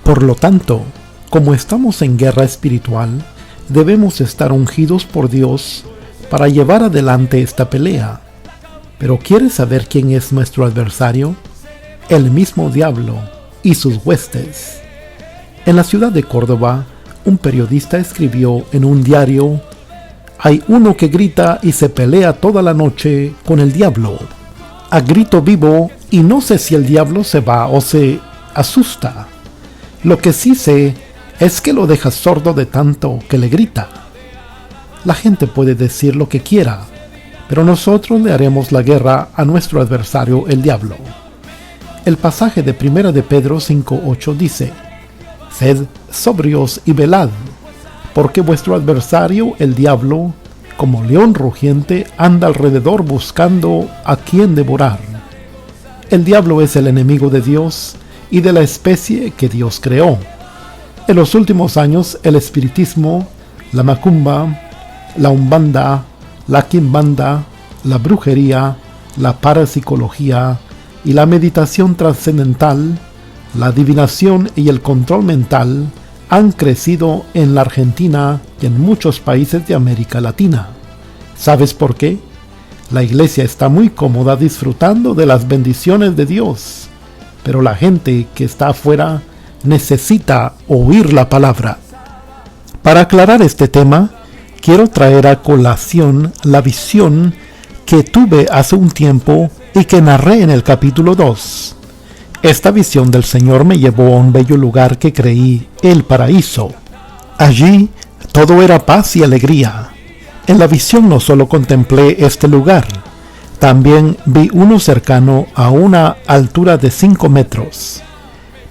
Por lo tanto, como estamos en guerra espiritual, debemos estar ungidos por Dios para llevar adelante esta pelea. Pero ¿quieres saber quién es nuestro adversario? El mismo diablo y sus huestes. En la ciudad de Córdoba, un periodista escribió en un diario: hay uno que grita y se pelea toda la noche con el diablo, a grito vivo, y no sé si el diablo se va o se asusta. Lo que sí sé es que lo deja sordo de tanto que le grita. La gente puede decir lo que quiera, pero nosotros le haremos la guerra a nuestro adversario, el diablo. El pasaje de 1 de Pedro 5:8 dice: sed sobrios y velad, porque vuestro adversario, el diablo, como león rugiente, anda alrededor buscando a quien devorar. El diablo es el enemigo de Dios y de la especie que Dios creó. En los últimos años, el espiritismo, la macumba, la umbanda, la quimbanda, la brujería, la parapsicología y la meditación trascendental, la adivinación y el control mental han crecido en la Argentina y en muchos países de América Latina. ¿Sabes por qué? La iglesia está muy cómoda disfrutando de las bendiciones de Dios, pero la gente que está afuera necesita oír la palabra. Para aclarar este tema, quiero traer a colación la visión que tuve hace un tiempo y que narré en el capítulo 2. Esta visión del Señor me llevó a un bello lugar que creí el paraíso. Allí todo era paz y alegría. En la visión no solo contemplé este lugar, también vi uno cercano a una altura de 5 metros.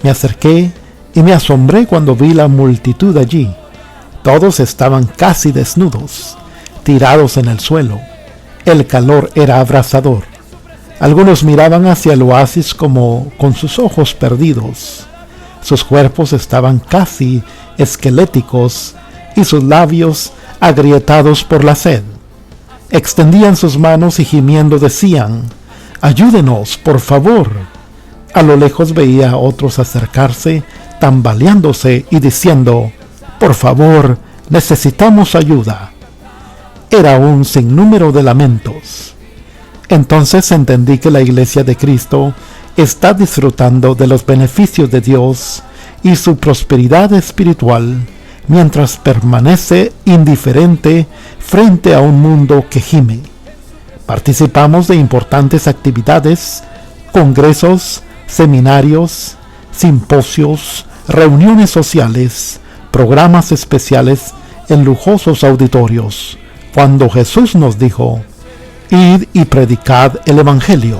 Me acerqué y me asombré cuando vi la multitud allí. Todos estaban casi desnudos, tirados en el suelo. El calor era abrasador. Algunos miraban hacia el oasis como con sus ojos perdidos. Sus cuerpos estaban casi esqueléticos y sus labios agrietados por la sed. Extendían sus manos y gimiendo decían: ayúdenos, por favor. A lo lejos veía a otros acercarse, tambaleándose y diciendo: por favor, necesitamos ayuda. Era un sinnúmero de lamentos. Entonces entendí que la Iglesia de Cristo está disfrutando de los beneficios de Dios y su prosperidad espiritual, mientras permanece indiferente frente a un mundo que gime. Participamos de importantes actividades, congresos, seminarios, simposios, reuniones sociales, programas especiales en lujosos auditorios, cuando Jesús nos dijo: id y predicad el Evangelio.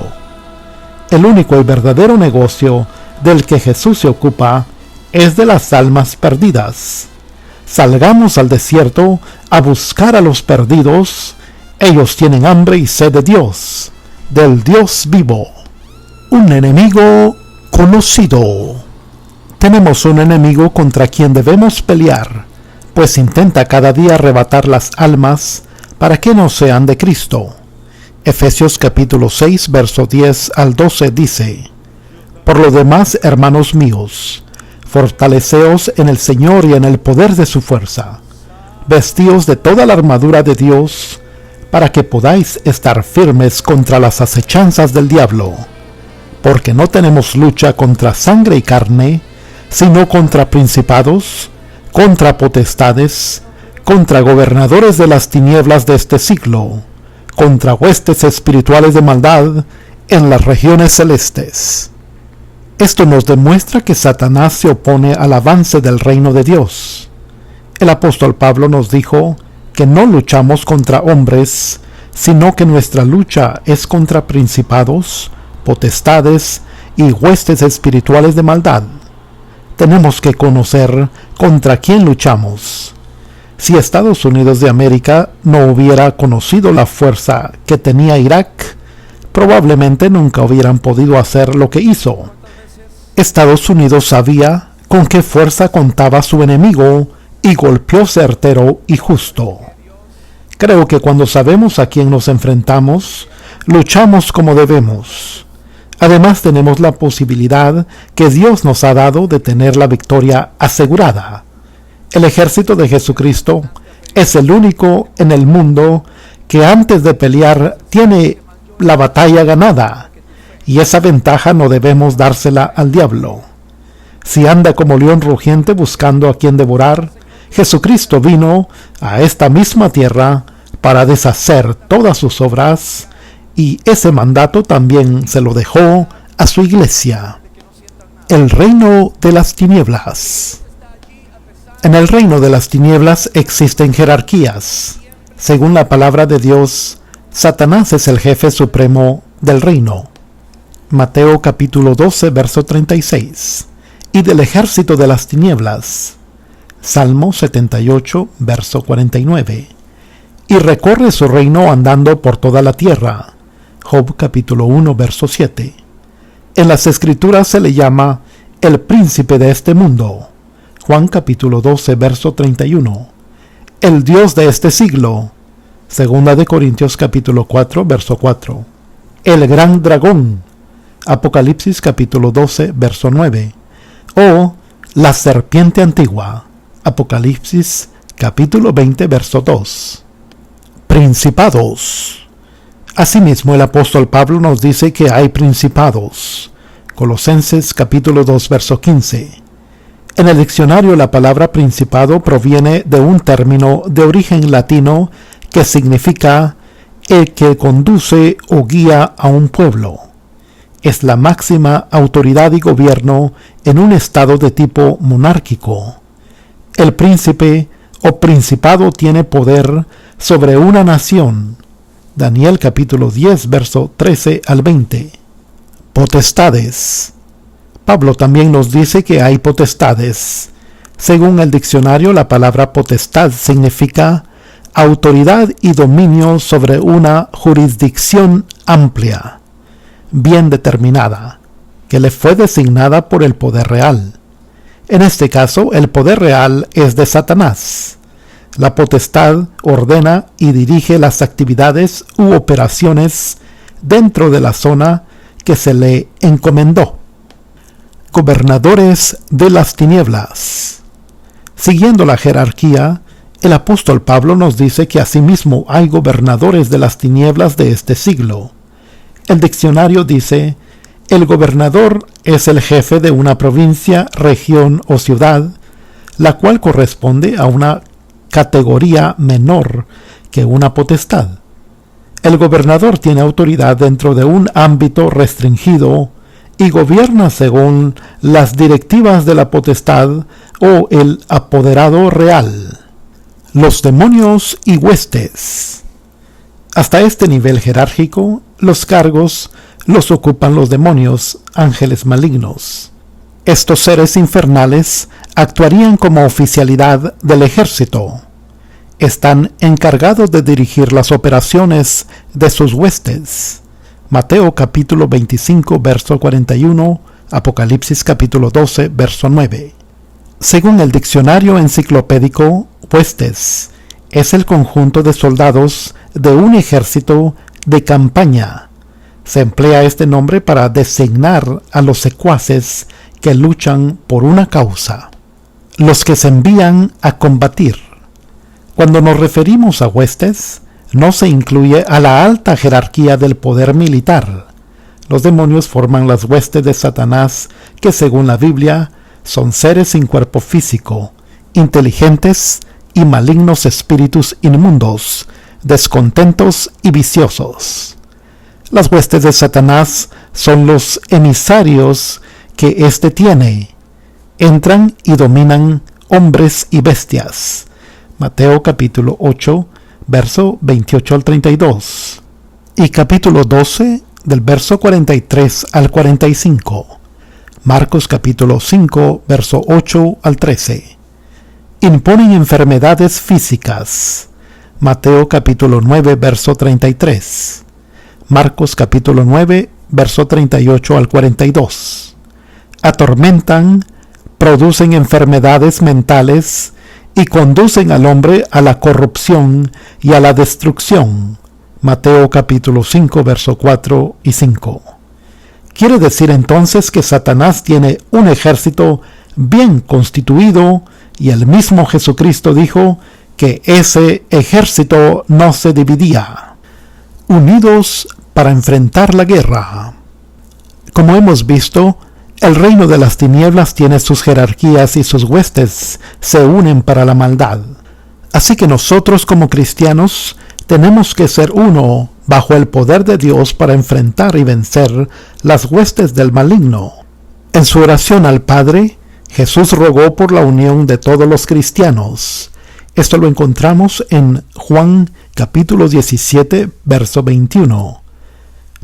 El único y verdadero negocio del que Jesús se ocupa es de las almas perdidas. Salgamos al desierto a buscar a los perdidos. Ellos tienen hambre y sed de Dios, del Dios vivo. Un enemigo conocido. Tenemos un enemigo contra quien debemos pelear, pues intenta cada día arrebatar las almas para que no sean de Cristo. Efesios capítulo 6, verso 10 al 12 dice: por lo demás, hermanos míos, fortaleceos en el Señor y en el poder de su fuerza. Vestíos de toda la armadura de Dios, para que podáis estar firmes contra las acechanzas del diablo. Porque no tenemos lucha contra sangre y carne, sino contra principados, contra potestades, contra gobernadores de las tinieblas de este siglo, contra huestes espirituales de maldad en las regiones celestes. Esto nos demuestra que Satanás se opone al avance del reino de Dios. El apóstol Pablo nos dijo que no luchamos contra hombres, sino que nuestra lucha es contra principados, potestades y huestes espirituales de maldad. Tenemos que conocer contra quién luchamos. Si Estados Unidos de América no hubiera conocido la fuerza que tenía Irak, probablemente nunca hubieran podido hacer lo que hizo. Estados Unidos sabía con qué fuerza contaba su enemigo y golpeó certero y justo. Creo que cuando sabemos a quién nos enfrentamos, luchamos como debemos. Además tenemos la posibilidad que Dios nos ha dado de tener la victoria asegurada. El ejército de Jesucristo es el único en el mundo que antes de pelear tiene la batalla ganada, y esa ventaja no debemos dársela al diablo. Si anda como león rugiente buscando a quien devorar, Jesucristo vino a esta misma tierra para deshacer todas sus obras, y ese mandato también se lo dejó a su iglesia. El reino de las tinieblas. En el reino de las tinieblas existen jerarquías. Según la palabra de Dios, Satanás es el jefe supremo del reino. Mateo capítulo 12, verso 36. Y del ejército de las tinieblas. Salmo 78, verso 49. Y recorre su reino andando por toda la tierra. Job capítulo 1, verso 7. En las escrituras se le llama el príncipe de este mundo. Juan capítulo 12, verso 31. El Dios de este siglo. Segunda de Corintios capítulo 4, verso 4. El gran dragón. Apocalipsis capítulo 12, verso 9. O la serpiente antigua. Apocalipsis capítulo 20, verso 2. Principados. Asimismo, el apóstol Pablo nos dice que hay principados. Colosenses capítulo 2, verso 15. En el diccionario la palabra principado proviene de un término de origen latino que significa el que conduce o guía a un pueblo. Es la máxima autoridad y gobierno en un estado de tipo monárquico. El príncipe o principado tiene poder sobre una nación. Daniel capítulo 10, verso 13 al 20. Potestades. Pablo también nos dice que hay potestades. Según el diccionario, la palabra potestad significa autoridad y dominio sobre una jurisdicción amplia, bien determinada, que le fue designada por el poder real. En este caso, el poder real es de Satanás. La potestad ordena y dirige las actividades u operaciones dentro de la zona que se le encomendó. Gobernadores de las tinieblas. Siguiendo la jerarquía, el apóstol Pablo nos dice que asimismo hay gobernadores de las tinieblas de este siglo. El diccionario dice: el gobernador es el jefe de una provincia, región o ciudad, la cual corresponde a una categoría menor que una potestad. El gobernador tiene autoridad dentro de un ámbito restringido y gobierna según las directivas de la potestad o el apoderado real. Los demonios y huestes. Hasta este nivel jerárquico, los cargos los ocupan los demonios, ángeles malignos. Estos seres infernales actuarían como oficialidad del ejército. Están encargados de dirigir las operaciones de sus huestes. Mateo capítulo 25, verso 41, Apocalipsis capítulo 12, verso 9. Según el diccionario enciclopédico, huestes es el conjunto de soldados de un ejército de campaña. Se emplea este nombre para designar a los secuaces que luchan por una causa, los que se envían a combatir. Cuando nos referimos a huestes, no se incluye a la alta jerarquía del poder militar. Los demonios forman las huestes de Satanás, que según la Biblia son seres sin cuerpo físico, inteligentes y malignos espíritus inmundos, descontentos y viciosos. Las huestes de Satanás son los emisarios que éste tiene. Entran y dominan hombres y bestias. Mateo capítulo 8, verso 28 al 32. Y capítulo 12, del verso 43 al 45. Marcos capítulo 5, verso 8 al 13. Imponen enfermedades físicas. Mateo capítulo 9, verso 33. Marcos capítulo 9, verso 38 al 42. Atormentan, producen enfermedades mentales y conducen al hombre a la corrupción y a la destrucción. Mateo capítulo 5, verso 4 y 5. Quiere decir entonces que Satanás tiene un ejército bien constituido, y el mismo Jesucristo dijo que ese ejército no se dividía, unidos para enfrentar la guerra. Como hemos visto, el reino de las tinieblas tiene sus jerarquías y sus huestes se unen para la maldad. Así que nosotros como cristianos tenemos que ser uno bajo el poder de Dios para enfrentar y vencer las huestes del maligno. En su oración al Padre, Jesús rogó por la unión de todos los cristianos. Esto lo encontramos en Juan capítulo 17, verso 21.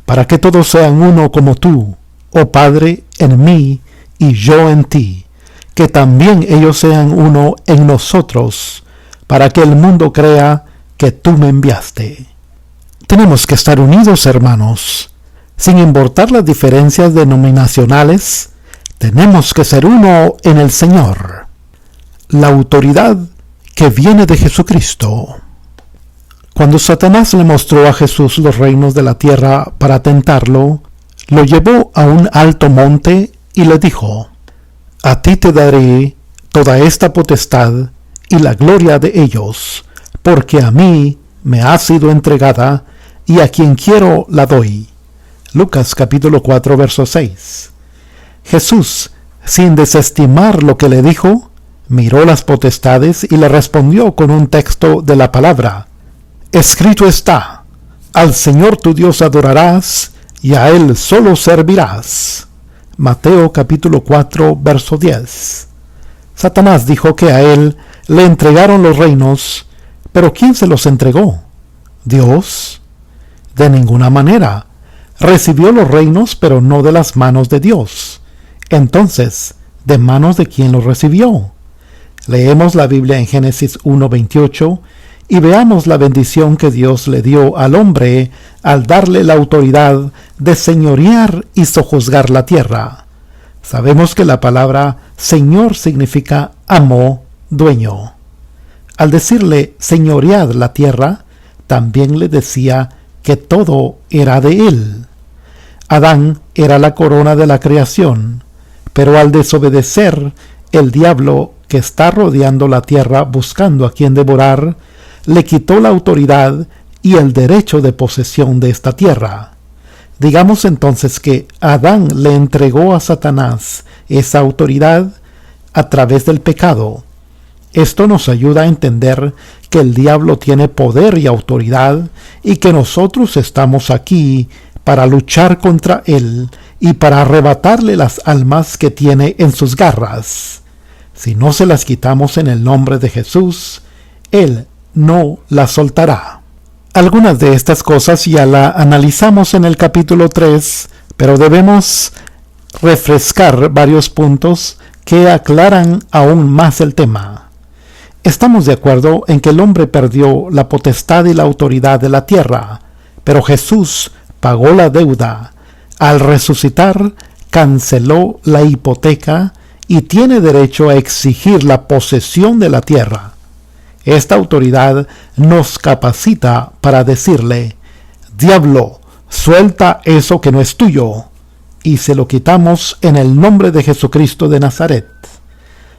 Para que todos sean uno como tú, oh Padre, en mí y yo en ti, que también ellos sean uno en nosotros, para que el mundo crea que tú me enviaste. Tenemos que estar unidos, hermanos. Sin importar las diferencias denominacionales, tenemos que ser uno en el Señor. La autoridad que viene de Jesucristo. Cuando Satanás le mostró a Jesús los reinos de la tierra para tentarlo, lo llevó a un alto monte y le dijo: a ti te daré toda esta potestad y la gloria de ellos, porque a mí me ha sido entregada, y a quien quiero la doy. Lucas capítulo 4, verso 6. Jesús, sin desestimar lo que le dijo, miró las potestades y le respondió con un texto de la palabra: escrito está, al Señor tu Dios adorarás, y a Él solo servirás. Mateo capítulo 4, verso 10. Satanás dijo que a él le entregaron los reinos, pero ¿quién se los entregó? ¿Dios? De ninguna manera. Recibió los reinos, pero no de las manos de Dios. Entonces, ¿de manos de quién los recibió? Leemos la Biblia en Génesis 1:28 y veamos la bendición que Dios le dio al hombre al darle la autoridad de señorear y sojuzgar la tierra. Sabemos que la palabra Señor significa amo, dueño. Al decirle señoread la tierra, también le decía que todo era de él. Adán era la corona de la creación, pero al desobedecer, el diablo, que está rodeando la tierra buscando a quien devorar, le quitó la autoridad y el derecho de posesión de esta tierra. Digamos entonces que Adán le entregó a Satanás esa autoridad a través del pecado. Esto nos ayuda a entender que el diablo tiene poder y autoridad y que nosotros estamos aquí para luchar contra él y para arrebatarle las almas que tiene en sus garras. Si no se las quitamos en el nombre de Jesús, él no las soltará. Algunas de estas cosas ya la analizamos en el capítulo 3, pero debemos refrescar varios puntos que aclaran aún más el tema. Estamos de acuerdo en que el hombre perdió la potestad y la autoridad de la tierra, pero Jesús pagó la deuda. Al resucitar, canceló la hipoteca y tiene derecho a exigir la posesión de la tierra. Esta autoridad nos capacita para decirle: diablo, suelta eso que no es tuyo, y se lo quitamos en el nombre de Jesucristo de Nazaret.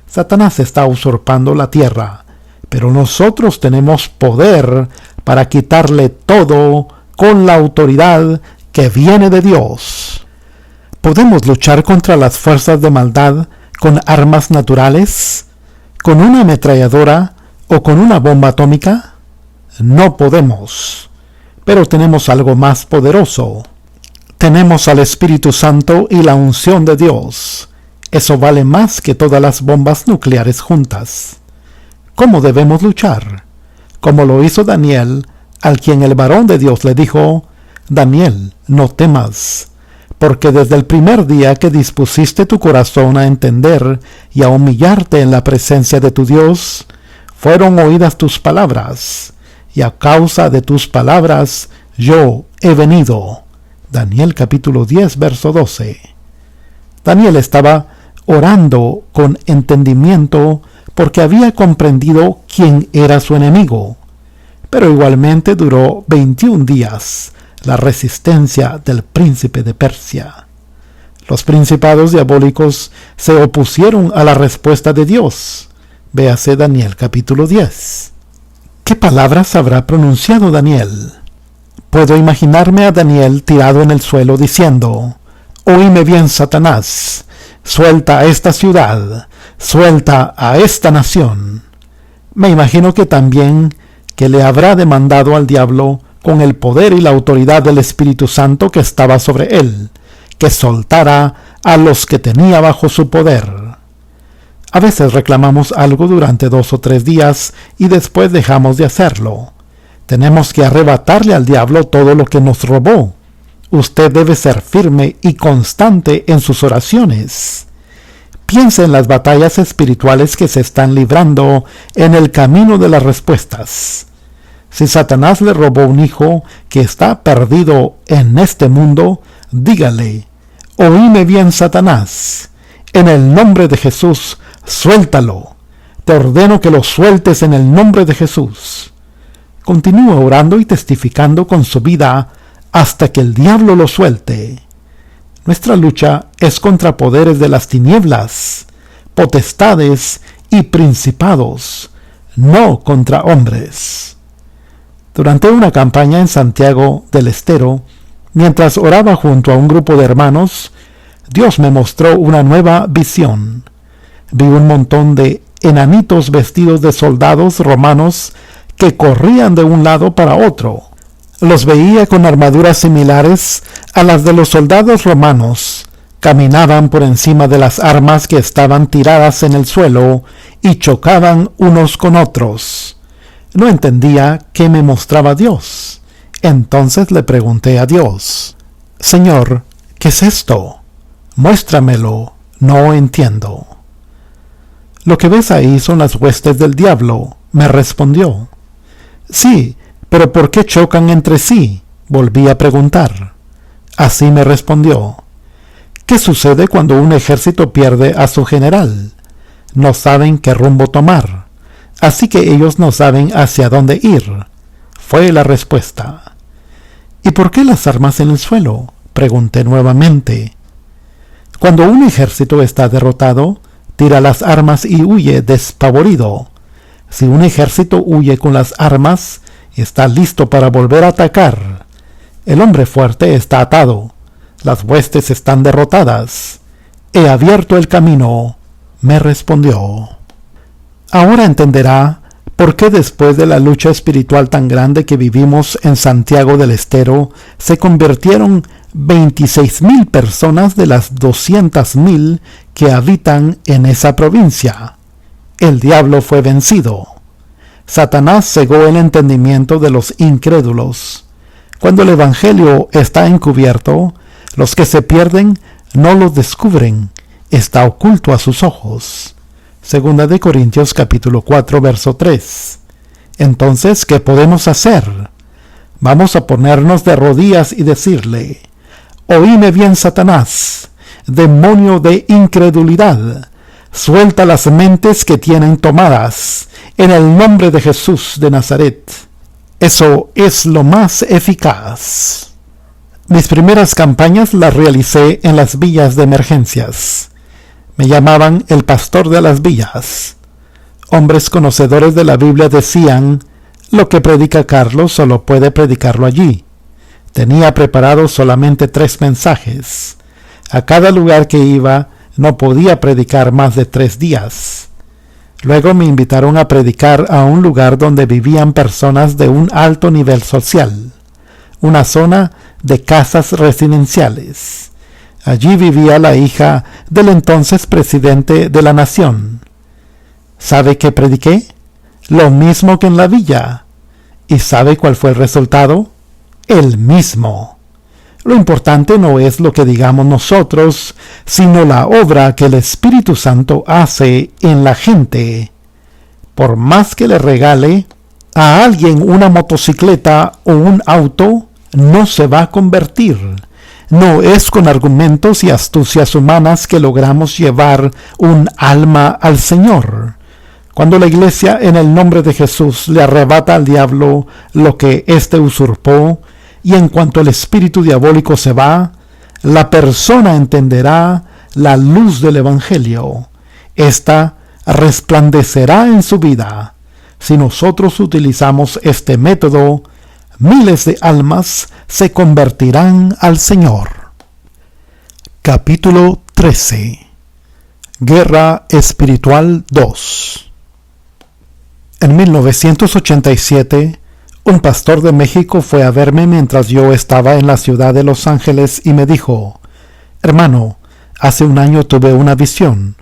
Satanás está usurpando la tierra, pero nosotros tenemos poder para quitarle todo con la autoridad que viene de Dios. ¿Podemos luchar contra las fuerzas de maldad con armas naturales? ¿Con una ametralladora o con una bomba atómica? No podemos. Pero tenemos algo más poderoso. Tenemos al Espíritu Santo y la unción de Dios. Eso vale más que todas las bombas nucleares juntas. ¿Cómo debemos luchar? Como lo hizo Daniel, al quien el varón de Dios le dijo: Daniel, no temas, porque desde el primer día que dispusiste tu corazón a entender y a humillarte en la presencia de tu Dios, fueron oídas tus palabras, y a causa de tus palabras yo he venido. Daniel capítulo 10, verso 12. Daniel estaba orando con entendimiento porque había comprendido quién era su enemigo, pero igualmente duró 21 días la resistencia del príncipe de Persia. Los principados diabólicos se opusieron a la respuesta de Dios. Véase Daniel capítulo 10. ¿Qué palabras habrá pronunciado Daniel? Puedo imaginarme a Daniel tirado en el suelo diciendo: «Oíme bien, Satanás, suelta a esta ciudad, suelta a esta nación». Me imagino que también que le habrá demandado al diablo, con el poder y la autoridad del Espíritu Santo que estaba sobre él, que soltara a los que tenía bajo su poder. A veces reclamamos algo durante 2 o 3 días y después dejamos de hacerlo. Tenemos que arrebatarle al diablo todo lo que nos robó. Usted debe ser firme y constante en sus oraciones. Piense en las batallas espirituales que se están librando en el camino de las respuestas. Si Satanás le robó un hijo que está perdido en este mundo, dígale: «Oíme bien, Satanás, en el nombre de Jesús, suéltalo. Te ordeno que lo sueltes en el nombre de Jesús». Continúe orando y testificando con su vida hasta que el diablo lo suelte. Nuestra lucha es contra poderes de las tinieblas, potestades y principados, no contra hombres. Durante una campaña en Santiago del Estero, mientras oraba junto a un grupo de hermanos, Dios me mostró una nueva visión. Vi un montón de enanitos vestidos de soldados romanos que corrían de un lado para otro. Los veía con armaduras similares a las de los soldados romanos. Caminaban por encima de las armas que estaban tiradas en el suelo y chocaban unos con otros. No entendía qué me mostraba Dios. Entonces le pregunté a Dios: «Señor, ¿qué es esto? Muéstramelo, no entiendo». «Lo que ves ahí son las huestes del diablo», me respondió. «Sí, pero ¿por qué chocan entre sí?», volví a preguntar. Así me respondió: «¿Qué sucede cuando un ejército pierde a su general? No saben qué rumbo tomar, así que ellos no saben hacia dónde ir», fue la respuesta. «¿Y por qué las armas en el suelo?», pregunté nuevamente. «Cuando un ejército está derrotado, tira las armas y huye despavorido. Si un ejército huye con las armas, está listo para volver a atacar. El hombre fuerte está atado. Las huestes están derrotadas. He abierto el camino», me respondió. Ahora entenderá por qué después de la lucha espiritual tan grande que vivimos en Santiago del Estero, se convirtieron 26,000 personas de las 200,000 que habitan en esa provincia. El diablo fue vencido. Satanás cegó el entendimiento de los incrédulos. Cuando el evangelio está encubierto, los que se pierden no lo descubren, está oculto a sus ojos. 2 de Corintios capítulo 4, verso 3. Entonces, ¿qué podemos hacer? Vamos a ponernos de rodillas y decirle: «Oíme bien, Satanás, demonio de incredulidad, suelta las mentes que tienen tomadas, en el nombre de Jesús de Nazaret». Eso es lo más eficaz. Mis primeras campañas las realicé en las villas de emergencias. Me llamaban el pastor de las villas. Hombres conocedores de la Biblia decían: «Lo que predica Carlos solo puede predicarlo allí». Tenía preparados solamente 3 mensajes. A cada lugar que iba no podía predicar más de 3 días. Luego me invitaron a predicar a un lugar donde vivían personas de un alto nivel social, una zona de casas residenciales. Allí vivía la hija del entonces presidente de la nación. ¿Sabe qué prediqué? Lo mismo que en la villa. ¿Y sabe cuál fue el resultado? El mismo. Lo importante no es lo que digamos nosotros, sino la obra que el Espíritu Santo hace en la gente. Por más que le regale a alguien una motocicleta o un auto, no se va a convertir. No es con argumentos y astucias humanas que logramos llevar un alma al Señor. Cuando la iglesia en el nombre de Jesús le arrebata al diablo lo que éste usurpó, y en cuanto el espíritu diabólico se va, la persona entenderá la luz del Evangelio. Esta resplandecerá en su vida. Si nosotros utilizamos este método, miles de almas se convertirán al Señor. Capítulo 13. Guerra Espiritual 2. En 1987, un pastor de México fue a verme mientras yo estaba en la ciudad de Los Ángeles y me dijo: hermano, hace un año tuve una visión.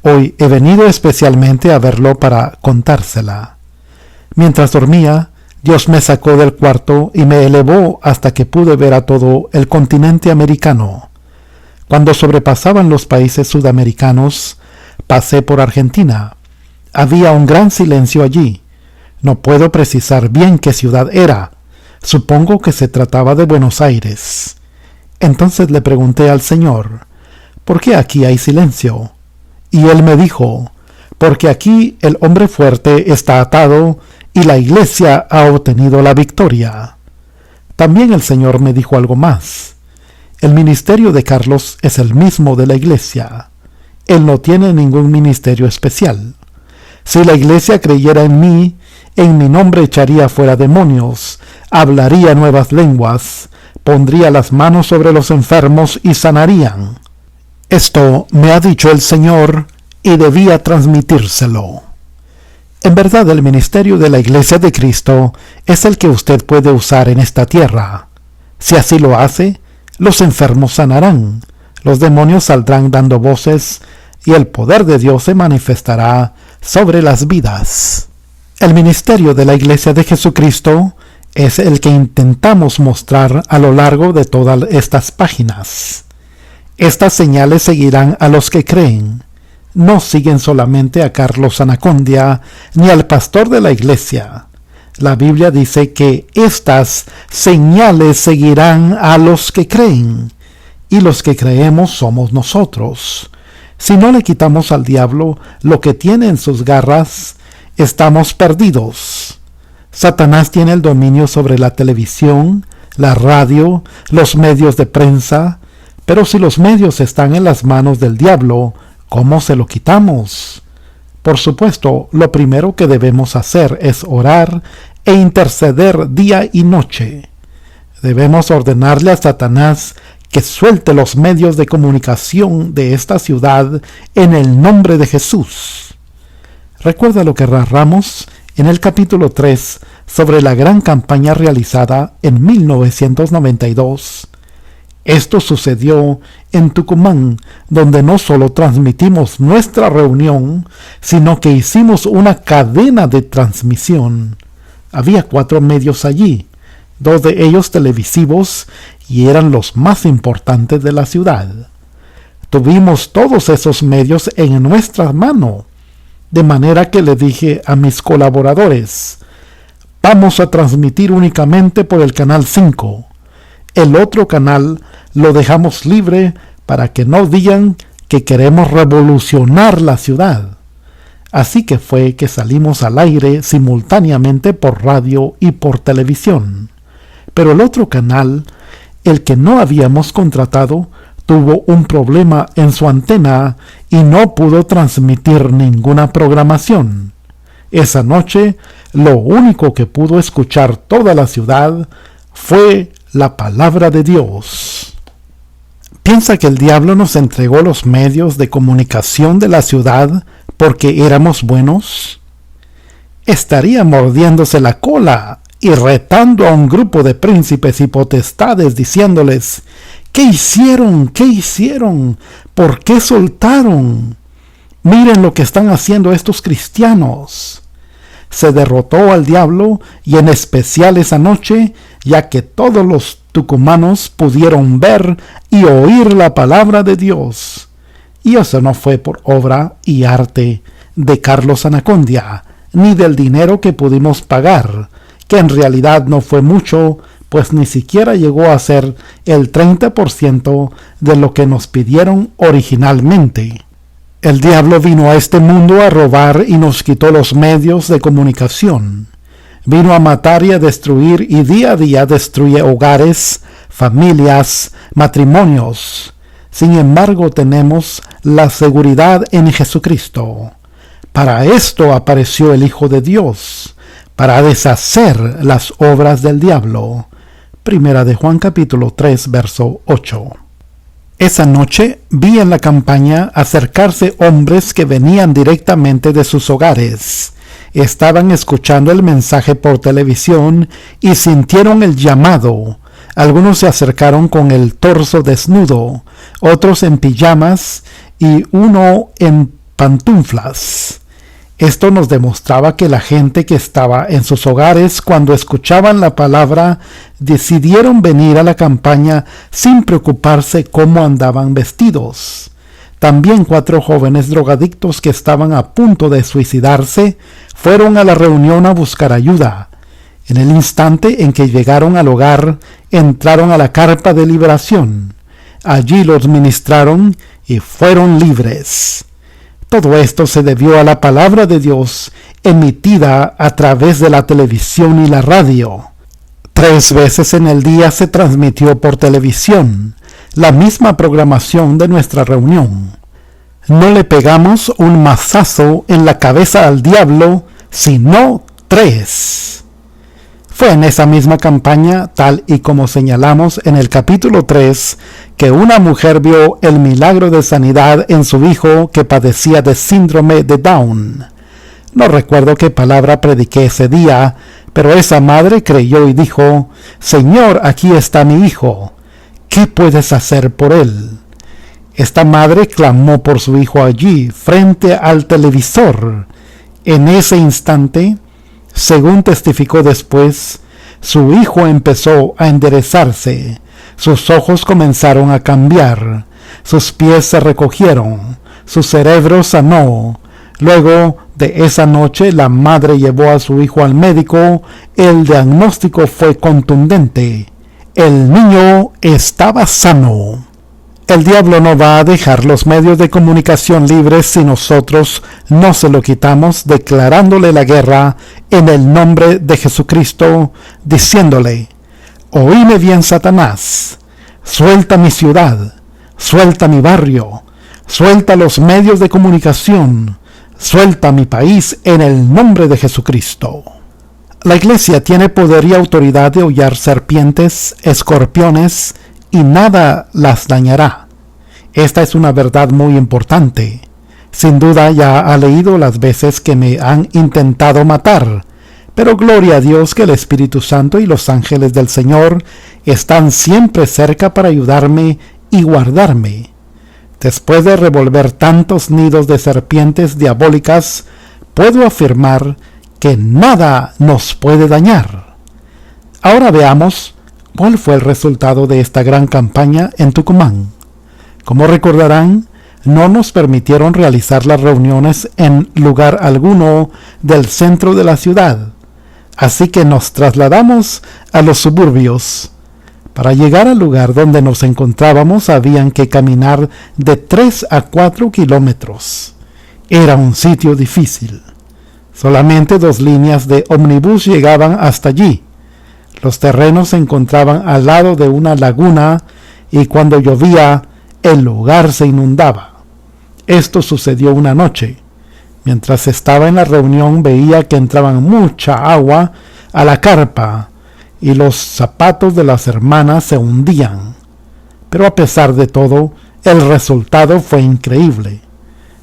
Hoy he venido especialmente a verlo para contársela. Mientras dormía, Dios me sacó del cuarto y me elevó hasta que pude ver a todo el continente americano. Cuando sobrepasaban los países sudamericanos, pasé por Argentina. Había un gran silencio allí. No puedo precisar bien qué ciudad era. Supongo que se trataba de Buenos Aires. Entonces le pregunté al Señor: ¿por qué aquí hay silencio? Y Él me dijo: porque aquí el hombre fuerte está atado y la iglesia ha obtenido la victoria. También el Señor me dijo algo más. El ministerio de Carlos es el mismo de la iglesia. Él no tiene ningún ministerio especial. Si la iglesia creyera en mí, en mi nombre echaría fuera demonios, hablaría nuevas lenguas, pondría las manos sobre los enfermos y sanarían. Esto me ha dicho el Señor y debía transmitírselo. En verdad, el ministerio de la Iglesia de Cristo es el que usted puede usar en esta tierra. Si así lo hace, los enfermos sanarán, los demonios saldrán dando voces y el poder de Dios se manifestará sobre las vidas. El ministerio de la Iglesia de Jesucristo es el que intentamos mostrar a lo largo de todas estas páginas. Estas señales seguirán a los que creen. No siguen solamente a Carlos Anacondia ni al pastor de la iglesia. La Biblia dice que estas señales seguirán a los que creen, y los que creemos somos nosotros. Si no le quitamos al diablo lo que tiene en sus garras, estamos perdidos. Satanás tiene el dominio sobre la televisión, la radio, los medios de prensa, pero si los medios están en las manos del diablo, ¿cómo se lo quitamos? Por supuesto, lo primero que debemos hacer es orar e interceder día y noche. Debemos ordenarle a Satanás que suelte los medios de comunicación de esta ciudad en el nombre de Jesús. Recuerda lo que narramos en el capítulo 3 sobre la gran campaña realizada en 1992. Esto sucedió en Tucumán, donde no solo transmitimos nuestra reunión, sino que hicimos una cadena de transmisión. Había 4 medios allí, 2 de ellos televisivos, y eran los más importantes de la ciudad. Tuvimos todos esos medios en nuestra mano, de manera que le dije a mis colaboradores: vamos a transmitir únicamente por el canal 5. El otro canal lo dejamos libre para que no digan que queremos revolucionar la ciudad. Así que fue que salimos al aire simultáneamente por radio y por televisión. Pero el otro canal, el que no habíamos contratado, tuvo un problema en su antena y no pudo transmitir ninguna programación. Esa noche, lo único que pudo escuchar toda la ciudad fue la palabra de Dios. ¿Piensa que el diablo nos entregó los medios de comunicación de la ciudad porque éramos buenos? Estaría mordiéndose la cola y retando a un grupo de príncipes y potestades diciéndoles: ¿qué hicieron? ¿Qué hicieron? ¿Por qué soltaron? Miren lo que están haciendo estos cristianos. Se derrotó al diablo, y en especial esa noche, ya que todos los tucumanos pudieron ver y oír la palabra de Dios. Y eso no fue por obra y arte de Carlos Anacondia, ni del dinero que pudimos pagar, que en realidad no fue mucho, pues ni siquiera llegó a ser el 30% de lo que nos pidieron originalmente. El diablo vino a este mundo a robar y nos quitó los medios de comunicación. Vino a matar y a destruir, y día a día destruye hogares, familias, matrimonios. Sin embargo, tenemos la seguridad en Jesucristo. Para esto apareció el Hijo de Dios, para deshacer las obras del diablo. Primera de Juan capítulo 3, verso 8. Esa noche vi en la campaña acercarse hombres que venían directamente de sus hogares. Estaban escuchando el mensaje por televisión y sintieron el llamado. Algunos se acercaron con el torso desnudo, otros en pijamas y uno en pantuflas. Esto nos demostraba que la gente que estaba en sus hogares cuando escuchaban la palabra decidieron venir a la campaña sin preocuparse cómo andaban vestidos. También 4 jóvenes drogadictos que estaban a punto de suicidarse fueron a la reunión a buscar ayuda. En el instante en que llegaron al hogar, entraron a la carpa de liberación. Allí los ministraron y fueron libres. Todo esto se debió a la palabra de Dios emitida a través de la televisión y la radio. 3 veces en el día se transmitió por televisión la misma programación de nuestra reunión. No le pegamos un mazazo en la cabeza al diablo, sino 3. Fue en esa misma campaña, tal y como señalamos en el capítulo 3, que una mujer vio el milagro de sanidad en su hijo que padecía de síndrome de Down. No recuerdo qué palabra prediqué ese día, pero esa madre creyó y dijo: «Señor, aquí está mi hijo. ¿Qué puedes hacer por él?». Esta madre clamó por su hijo allí, frente al televisor. En ese instante, según testificó después, su hijo empezó a enderezarse, sus ojos comenzaron a cambiar, sus pies se recogieron, su cerebro sanó. Luego de esa noche, la madre llevó a su hijo al médico. El diagnóstico fue contundente: el niño estaba sano. El diablo no va a dejar los medios de comunicación libres si nosotros no se lo quitamos, declarándole la guerra en el nombre de Jesucristo, diciéndole: «Oíme bien, Satanás, suelta mi ciudad, suelta mi barrio, suelta los medios de comunicación, suelta mi país en el nombre de Jesucristo». La iglesia tiene poder y autoridad de hollar serpientes, escorpiones, y nada las dañará. Esta es una verdad muy importante. Sin duda ya ha leído las veces que me han intentado matar, pero gloria a Dios que el Espíritu Santo y los ángeles del Señor están siempre cerca para ayudarme y guardarme. Después de revolver tantos nidos de serpientes diabólicas, puedo afirmar que nada nos puede dañar. Ahora veamos ¿cuál fue el resultado de esta gran campaña en Tucumán? Como recordarán, no nos permitieron realizar las reuniones en lugar alguno del centro de la ciudad, así que nos trasladamos a los suburbios. Para llegar al lugar donde nos encontrábamos habían que caminar de 3 a 4 kilómetros. Era un sitio difícil. Solamente 2 líneas de ómnibus llegaban hasta allí. Los terrenos se encontraban al lado de una laguna y cuando llovía, el lugar se inundaba. Esto sucedió una noche. Mientras estaba en la reunión veía que entraban mucha agua a la carpa y los zapatos de las hermanas se hundían. Pero a pesar de todo, el resultado fue increíble.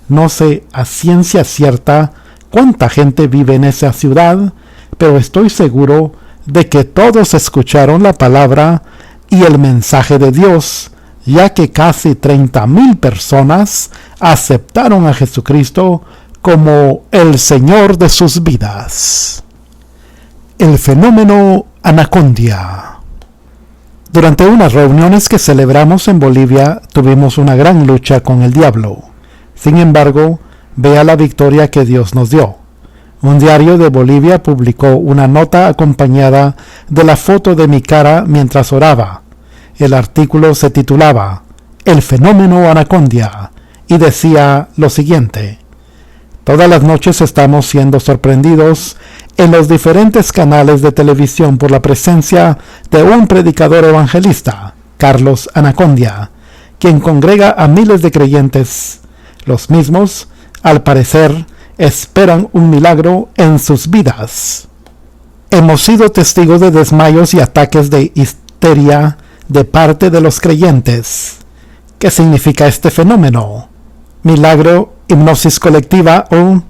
No sé a ciencia cierta cuánta gente vive en esa ciudad, pero estoy seguro de que todos escucharon la palabra y el mensaje de Dios, ya que casi 30,000 personas aceptaron a Jesucristo como el Señor de sus vidas. El fenómeno Anacondia. Durante unas reuniones que celebramos en Bolivia, tuvimos una gran lucha con el diablo. Sin embargo, vea la victoria que Dios nos dio. Un diario de Bolivia publicó una nota acompañada de la foto de mi cara mientras oraba. El artículo se titulaba «El fenómeno Anacondia» y decía lo siguiente: «Todas las noches estamos siendo sorprendidos en los diferentes canales de televisión por la presencia de un predicador evangelista, Carlos Anacondia, quien congrega a miles de creyentes. Los mismos, al parecer, esperan un milagro en sus vidas. Hemos sido testigos de desmayos y ataques de histeria de parte de los creyentes. ¿Qué significa este fenómeno? ¿Milagro, hipnosis colectiva o...?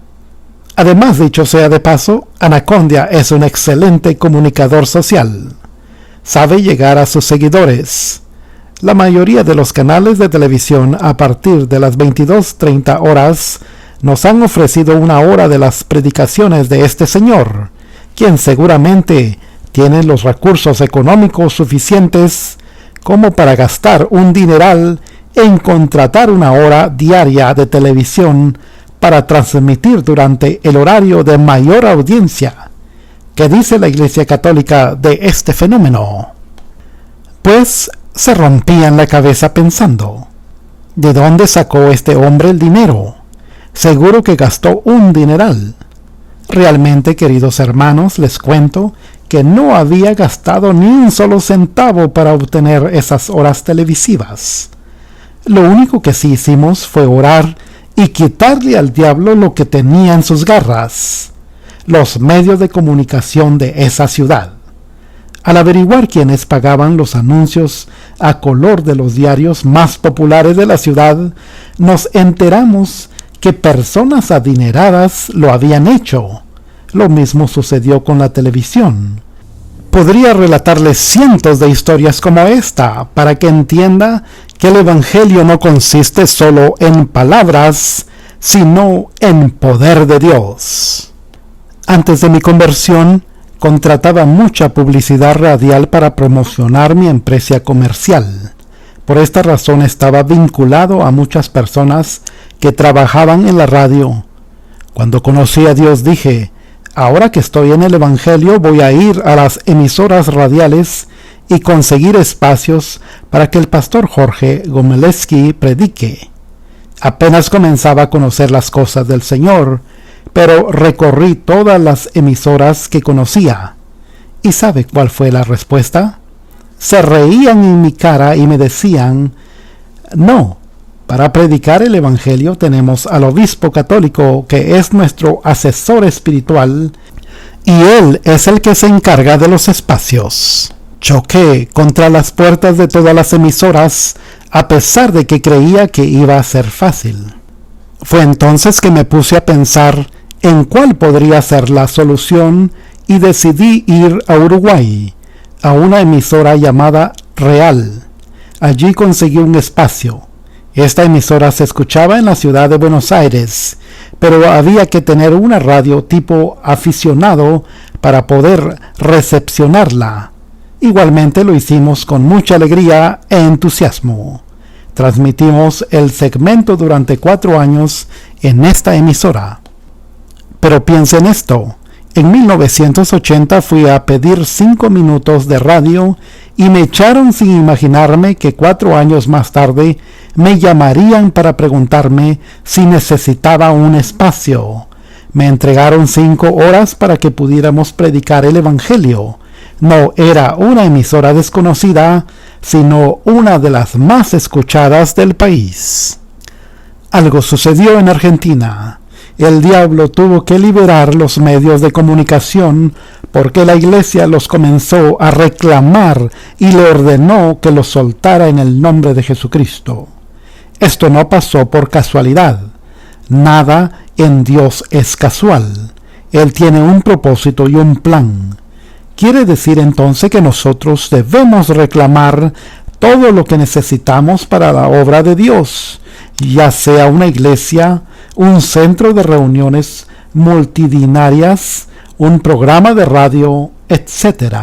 Además, dicho sea de paso, Anacondia es un excelente comunicador social. Sabe llegar a sus seguidores. La mayoría de los canales de televisión a partir de las 22:30 horas nos han ofrecido una hora de las predicaciones de este señor, quien seguramente tiene los recursos económicos suficientes como para gastar un dineral en contratar una hora diaria de televisión para transmitir durante el horario de mayor audiencia. ¿Qué dice la Iglesia Católica de este fenómeno? Pues se rompían la cabeza pensando, ¿de dónde sacó este hombre el dinero? Seguro que gastó un dineral. Realmente, queridos hermanos, les cuento que no había gastado ni un solo centavo para obtener esas horas televisivas. Lo único que sí hicimos fue orar y quitarle al diablo lo que tenía en sus garras, los medios de comunicación de esa ciudad. Al averiguar quiénes pagaban los anuncios a color de los diarios más populares de la ciudad, nos enteramos que personas adineradas lo habían hecho. Lo mismo sucedió con la televisión. Podría relatarles cientos de historias como esta para que entienda que el Evangelio no consiste solo en palabras, sino en poder de Dios. Antes de mi conversión, contrataba mucha publicidad radial para promocionar mi empresa comercial. Por esta razón estaba vinculado a muchas personas que trabajaban en la radio. Cuando conocí a Dios dije, ahora que estoy en el Evangelio voy a ir a las emisoras radiales y conseguir espacios para que el pastor Jorge Gomeleski predique. Apenas comenzaba a conocer las cosas del Señor, pero recorrí todas las emisoras que conocía. ¿Y sabe cuál fue la respuesta? Se reían en mi cara y me decían, no, para predicar el Evangelio tenemos al obispo católico que es nuestro asesor espiritual y él es el que se encarga de los espacios. Choqué contra las puertas de todas las emisoras a pesar de que creía que iba a ser fácil. Fue entonces que me puse a pensar en cuál podría ser la solución y decidí ir a Uruguay, a una emisora llamada Real. Allí conseguí un espacio. Esta emisora se escuchaba en la ciudad de Buenos Aires, pero había que tener una radio tipo aficionado para poder recepcionarla. Igualmente lo hicimos con mucha alegría e entusiasmo. Transmitimos el segmento durante 4 años en esta emisora. Pero piensen esto, en 1980 fui a pedir 5 minutos de radio y me echaron sin imaginarme que 4 años más tarde me llamarían para preguntarme si necesitaba un espacio. Me entregaron 5 horas para que pudiéramos predicar el Evangelio. No era una emisora desconocida, sino una de las más escuchadas del país. Algo sucedió en Argentina. El diablo tuvo que liberar los medios de comunicación porque la iglesia los comenzó a reclamar y le ordenó que los soltara en el nombre de Jesucristo. Esto no pasó por casualidad. Nada en Dios es casual. Él tiene un propósito y un plan. Quiere decir entonces que nosotros debemos reclamar todo lo que necesitamos para la obra de Dios, ya sea una iglesia, un centro de reuniones multitudinarias, un programa de radio, etc.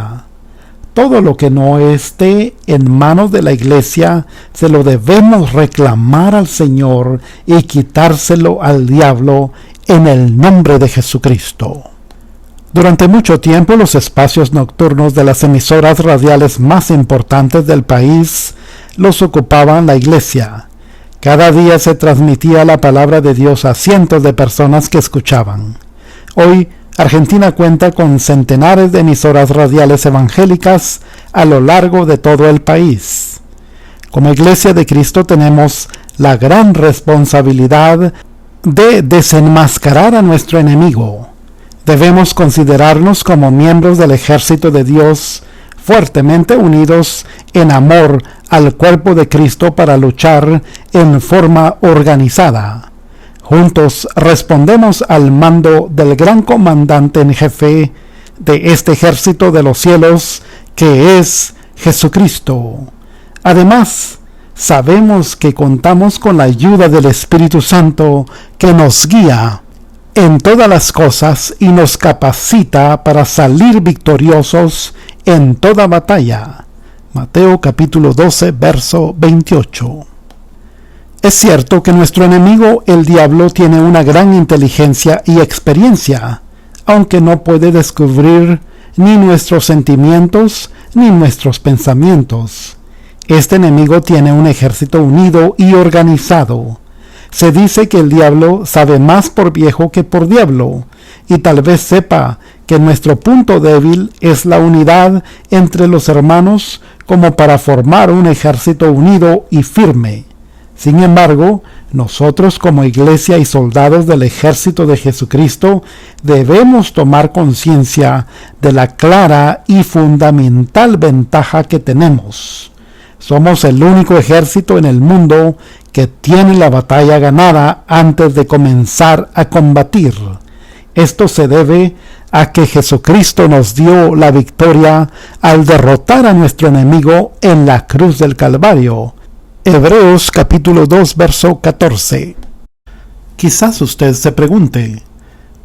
Todo lo que no esté en manos de la iglesia se lo debemos reclamar al Señor y quitárselo al diablo en el nombre de Jesucristo. Durante mucho tiempo los espacios nocturnos de las emisoras radiales más importantes del país los ocupaban la iglesia. Cada día se transmitía la palabra de Dios a cientos de personas que escuchaban. Hoy Argentina cuenta con centenares de emisoras radiales evangélicas a lo largo de todo el país. Como Iglesia de Cristo tenemos la gran responsabilidad de desenmascarar a nuestro enemigo. Debemos considerarnos como miembros del ejército de Dios, fuertemente unidos en amor al cuerpo de Cristo para luchar en forma organizada. Juntos respondemos al mando del gran comandante en jefe de este ejército de los cielos, que es Jesucristo. Además, sabemos que contamos con la ayuda del Espíritu Santo, que nos guía en todas las cosas y nos capacita para salir victoriosos en toda batalla. Mateo capítulo 12, verso 28. Es cierto que nuestro enemigo, el diablo, tiene una gran inteligencia y experiencia, aunque no puede descubrir ni nuestros sentimientos ni nuestros pensamientos. Este enemigo tiene un ejército unido y organizado. Se dice que el diablo sabe más por viejo que por diablo, y tal vez sepa que nuestro punto débil es la unidad entre los hermanos como para formar un ejército unido y firme. Sin embargo, nosotros como iglesia y soldados del ejército de Jesucristo debemos tomar conciencia de la clara y fundamental ventaja que tenemos. Somos el único ejército en el mundo que tiene la batalla ganada antes de comenzar a combatir. Esto se debe a que Jesucristo nos dio la victoria al derrotar a nuestro enemigo en la cruz del Calvario. Hebreos capítulo 2, verso 14. Quizás usted se pregunte,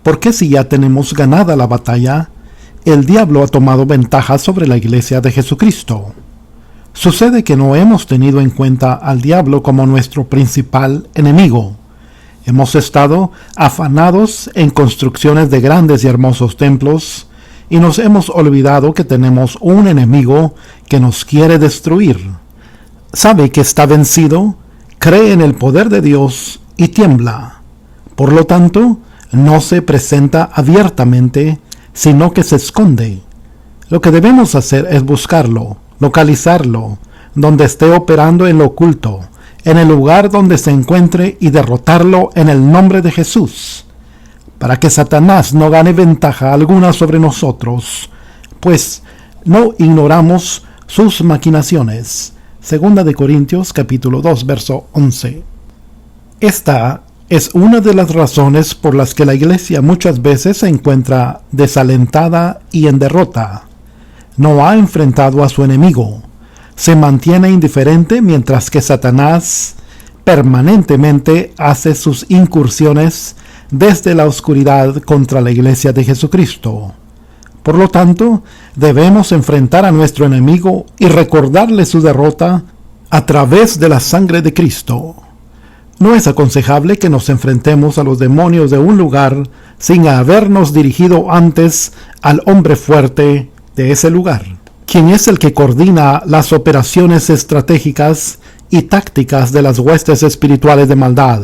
¿por qué si ya tenemos ganada la batalla, el diablo ha tomado ventaja sobre la iglesia de Jesucristo? Sucede que no hemos tenido en cuenta al diablo como nuestro principal enemigo. Hemos estado afanados en construcciones de grandes y hermosos templos y nos hemos olvidado que tenemos un enemigo que nos quiere destruir. Sabe que está vencido, cree en el poder de Dios y tiembla. Por lo tanto, no se presenta abiertamente, sino que se esconde. Lo que debemos hacer es buscarlo, localizarlo, donde esté operando en lo oculto, en el lugar donde se encuentre y derrotarlo en el nombre de Jesús, para que Satanás no gane ventaja alguna sobre nosotros, pues no ignoramos sus maquinaciones. Segunda de Corintios capítulo 2, verso 11. Esta es una de las razones por las que la iglesia muchas veces se encuentra desalentada y en derrota. No ha enfrentado a su enemigo. Se mantiene indiferente mientras que Satanás permanentemente hace sus incursiones desde la oscuridad contra la iglesia de Jesucristo. Por lo tanto, debemos enfrentar a nuestro enemigo y recordarle su derrota a través de la sangre de Cristo. No es aconsejable que nos enfrentemos a los demonios de un lugar sin habernos dirigido antes al hombre fuerte de ese lugar, quien es el que coordina las operaciones estratégicas y tácticas de las huestes espirituales de maldad.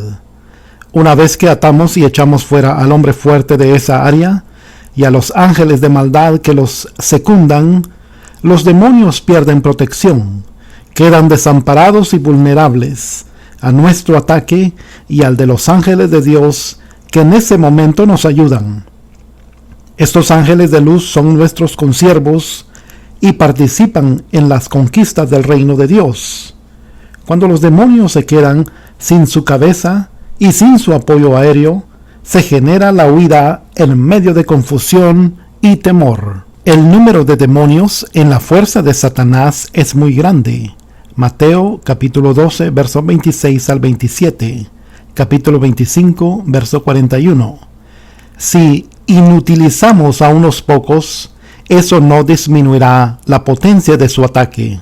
Una vez que atamos y echamos fuera al hombre fuerte de esa área, y a los ángeles de maldad que los secundan, los demonios pierden protección, quedan desamparados y vulnerables a nuestro ataque y al de los ángeles de Dios que en ese momento nos ayudan. Estos ángeles de luz son nuestros consiervos y participan en las conquistas del reino de Dios. Cuando los demonios se quedan sin su cabeza y sin su apoyo aéreo, se genera la huida en medio de confusión y temor. El número de demonios en la fuerza de Satanás es muy grande. Mateo capítulo 12, versos 26 al 27, capítulo 25, verso 41. Si inutilizamos a unos pocos, eso no disminuirá la potencia de su ataque.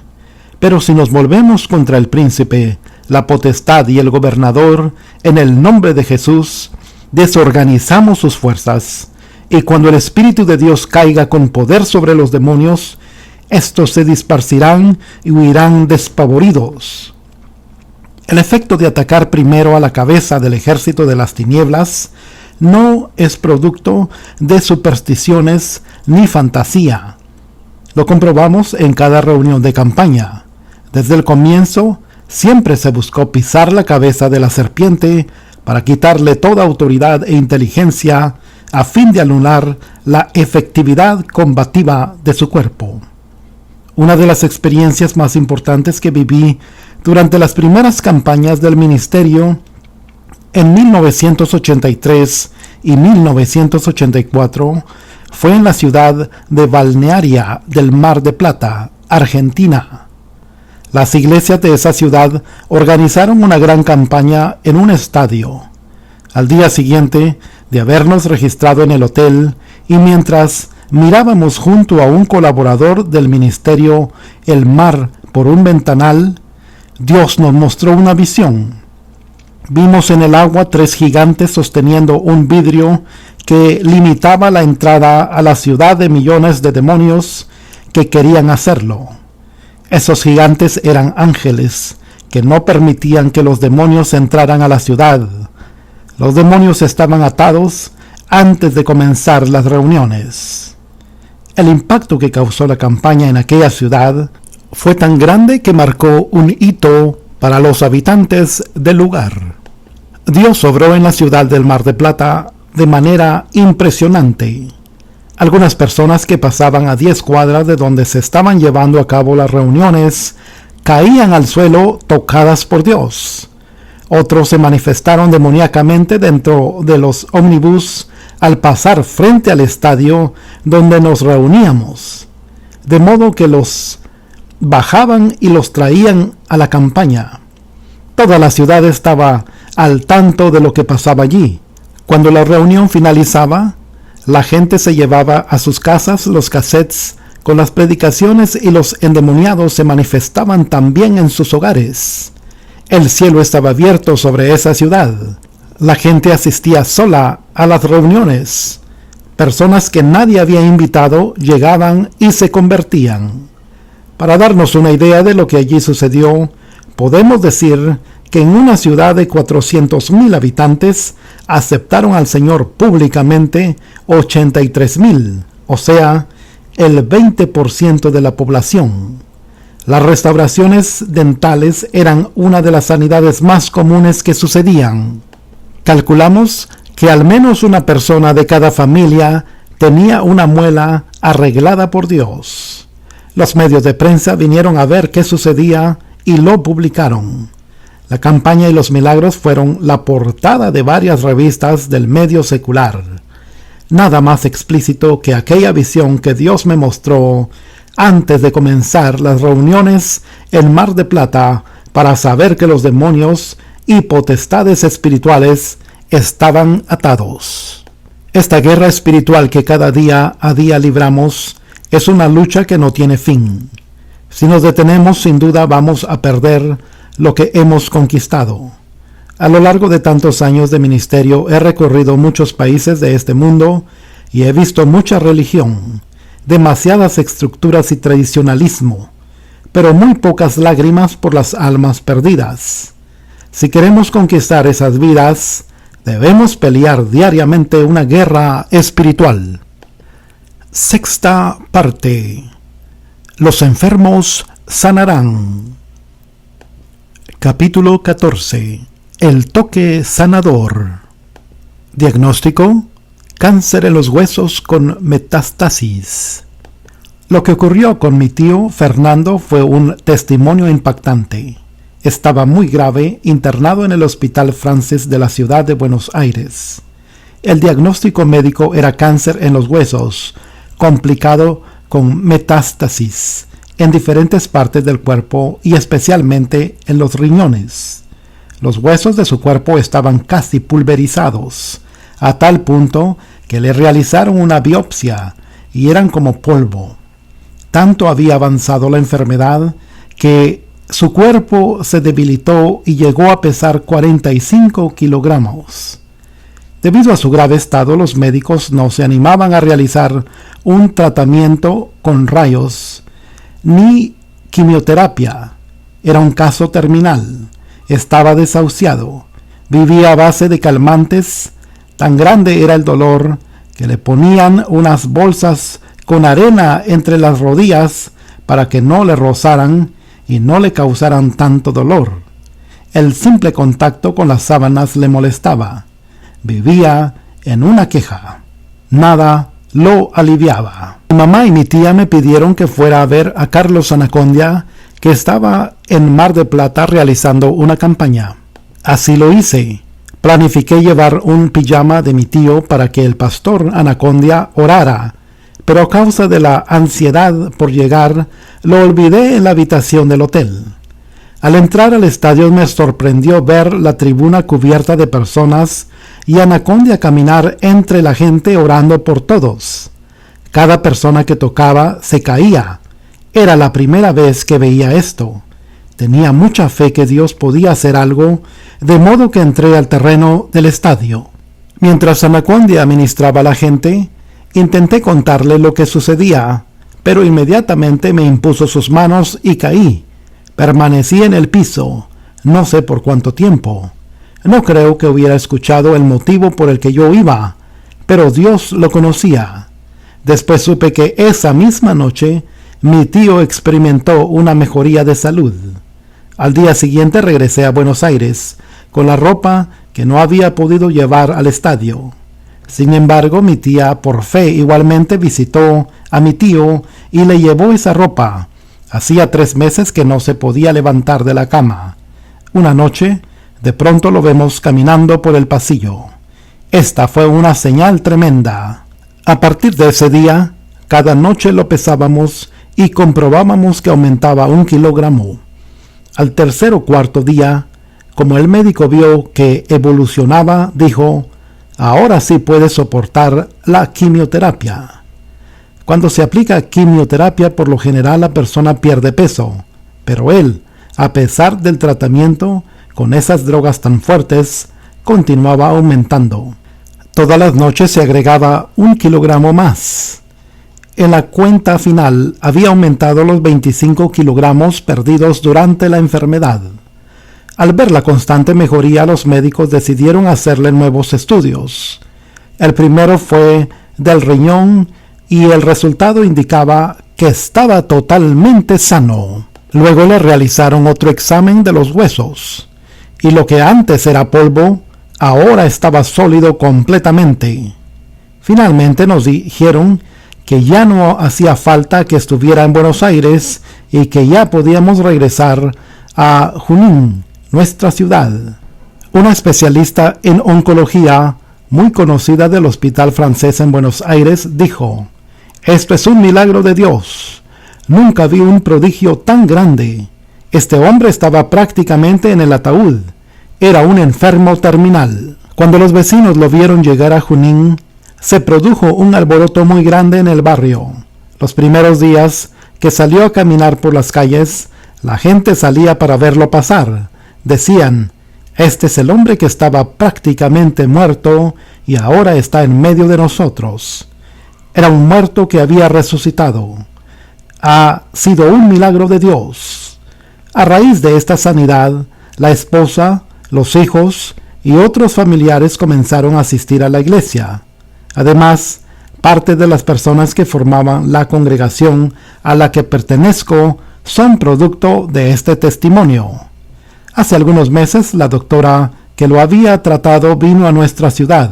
Pero si nos volvemos contra el príncipe, la potestad y el gobernador, en el nombre de Jesús, desorganizamos sus fuerzas, y cuando el Espíritu de Dios caiga con poder sobre los demonios, estos se disparcirán y huirán despavoridos. El efecto de atacar primero a la cabeza del ejército de las tinieblas no es producto de supersticiones ni fantasía. Lo comprobamos en cada reunión de campaña. Desde el comienzo, siempre se buscó pisar la cabeza de la serpiente para quitarle toda autoridad e inteligencia a fin de anular la efectividad combativa de su cuerpo. Una de las experiencias más importantes que viví durante las primeras campañas del ministerio en 1983 y 1984 fue en la ciudad de Balnearia del Mar de Plata, Argentina. Las iglesias de esa ciudad organizaron una gran campaña en un estadio. Al día siguiente de habernos registrado en el hotel y mientras mirábamos junto a un colaborador del ministerio el mar por un ventanal, Dios nos mostró una visión. Vimos en el agua 3 gigantes sosteniendo un vidrio que limitaba la entrada a la ciudad de millones de demonios que querían hacerlo. Esos gigantes eran ángeles que no permitían que los demonios entraran a la ciudad. Los demonios estaban atados antes de comenzar las reuniones. El impacto que causó la campaña en aquella ciudad fue tan grande que marcó un hito para los habitantes del lugar. Dios obró en la ciudad del Mar de Plata de manera impresionante. Algunas personas que pasaban a 10 cuadras de donde se estaban llevando a cabo las reuniones caían al suelo tocadas por Dios. Otros se manifestaron demoníacamente dentro de los ómnibus al pasar frente al estadio donde nos reuníamos, de modo que los bajaban y los traían a la campaña. Toda la ciudad estaba al tanto de lo que pasaba allí. Cuando la reunión finalizaba, la gente se llevaba a sus casas los cassettes con las predicaciones y los endemoniados se manifestaban también en sus hogares. El cielo estaba abierto sobre esa ciudad. La gente asistía sola a las reuniones. Personas que nadie había invitado llegaban y se convertían. Para darnos una idea de lo que allí sucedió, podemos decir que en una ciudad de 400,000 habitantes aceptaron al Señor públicamente 83,000, o sea, el 20% de la población. Las restauraciones dentales eran una de las sanidades más comunes que sucedían. Calculamos que al menos una persona de cada familia tenía una muela arreglada por Dios. Los medios de prensa vinieron a ver qué sucedía y lo publicaron. La campaña y los milagros fueron la portada de varias revistas del medio secular. Nada más explícito que aquella visión que Dios me mostró antes de comenzar las reuniones en Mar de Plata para saber que los demonios y potestades espirituales estaban atados. Esta guerra espiritual que cada día a día libramos es una lucha que no tiene fin. Si nos detenemos, sin duda vamos a perder lo que hemos conquistado. A lo largo de tantos años de ministerio he recorrido muchos países de este mundo y he visto mucha religión, demasiadas estructuras y tradicionalismo, pero muy pocas lágrimas por las almas perdidas. Si queremos conquistar esas vidas, debemos pelear diariamente una guerra espiritual. Sexta parte. Los enfermos sanarán. Capítulo 14. El toque sanador. Diagnóstico: cáncer en los huesos con metástasis. Lo que ocurrió con mi tío Fernando fue un testimonio impactante. Estaba muy grave, internado en el Hospital Francis de la ciudad de Buenos Aires. El diagnóstico médico era cáncer en los huesos, complicado con metástasis en diferentes partes del cuerpo y especialmente en los riñones. Los huesos de su cuerpo estaban casi pulverizados, a tal punto que le realizaron una biopsia y eran como polvo. Tanto había avanzado la enfermedad que su cuerpo se debilitó y llegó a pesar 45 kilogramos. Debido a su grave estado, los médicos no se animaban a realizar un tratamiento con rayos ni quimioterapia. Era un caso terminal. Estaba desahuciado. Vivía a base de calmantes, Tan grande era el dolor que le ponían unas bolsas con arena entre las rodillas para que no le rozaran y no le causaran tanto dolor. El simple contacto con las sábanas le molestaba. Vivía en una queja. Nada lo aliviaba. Mi mamá y mi tía me pidieron que fuera a ver a Carlos Anacondia, que estaba en Mar de Plata realizando una campaña. Así lo hice. Planifiqué llevar un pijama de mi tío para que el pastor Anacondia orara, pero a causa de la ansiedad por llegar, lo olvidé en la habitación del hotel. Al entrar al estadio me sorprendió ver la tribuna cubierta de personas y Anacondia caminar entre la gente orando por todos. Cada persona que tocaba se caía. Era la primera vez que veía esto. Tenía mucha fe que Dios podía hacer algo, de modo que entré al terreno del estadio. Mientras Anacondia ministraba a la gente, intenté contarle lo que sucedía, pero inmediatamente me impuso sus manos y caí. Permanecí en el piso, no sé por cuánto tiempo. No creo que hubiera escuchado el motivo por el que yo iba, pero Dios lo conocía. Después supe que esa misma noche mi tío experimentó una mejoría de salud. Al día siguiente regresé a Buenos Aires con la ropa que no había podido llevar al estadio. Sin embargo, mi tía por fe igualmente visitó a mi tío y le llevó esa ropa. Hacía 3 meses que no se podía levantar de la cama. Una noche, de pronto lo vemos caminando por el pasillo. Esta fue una señal tremenda. A partir de ese día, cada noche lo pesábamos y comprobábamos que aumentaba 1 kilogramo. Al tercer o cuarto día, como el médico vio que evolucionaba, dijo: ahora sí puede soportar la quimioterapia. Cuando se aplica quimioterapia, por lo general la persona pierde peso, pero él, a pesar del tratamiento con esas drogas tan fuertes, continuaba aumentando. Todas las noches se agregaba 1 kilogramo más. En la cuenta final había aumentado los 25 kilogramos perdidos durante la enfermedad. Al ver la constante mejoría, los médicos decidieron hacerle nuevos estudios. El primero fue del riñón y el resultado indicaba que estaba totalmente sano. Luego le realizaron otro examen de los huesos, y lo que antes era polvo, ahora estaba sólido completamente. Finalmente nos dijeron que ya no hacía falta que estuviera en Buenos Aires y que ya podíamos regresar a Junín, nuestra ciudad. Una especialista en oncología, muy conocida del Hospital Francés en Buenos Aires, dijo: esto es un milagro de Dios. Nunca vi un prodigio tan grande. Este hombre estaba prácticamente en el ataúd. Era un enfermo terminal. Cuando los vecinos lo vieron llegar a Junín, se produjo un alboroto muy grande en el barrio. Los primeros días que salió a caminar por las calles, la gente salía para verlo pasar. Decían: este es el hombre que estaba prácticamente muerto y ahora está en medio de nosotros. Era un muerto que había resucitado. Ha sido un milagro de Dios. A raíz de esta sanidad, la esposa, los hijos y otros familiares comenzaron a asistir a la iglesia. Además, parte de las personas que formaban la congregación a la que pertenezco son producto de este testimonio. Hace algunos meses, la doctora que lo había tratado vino a nuestra ciudad.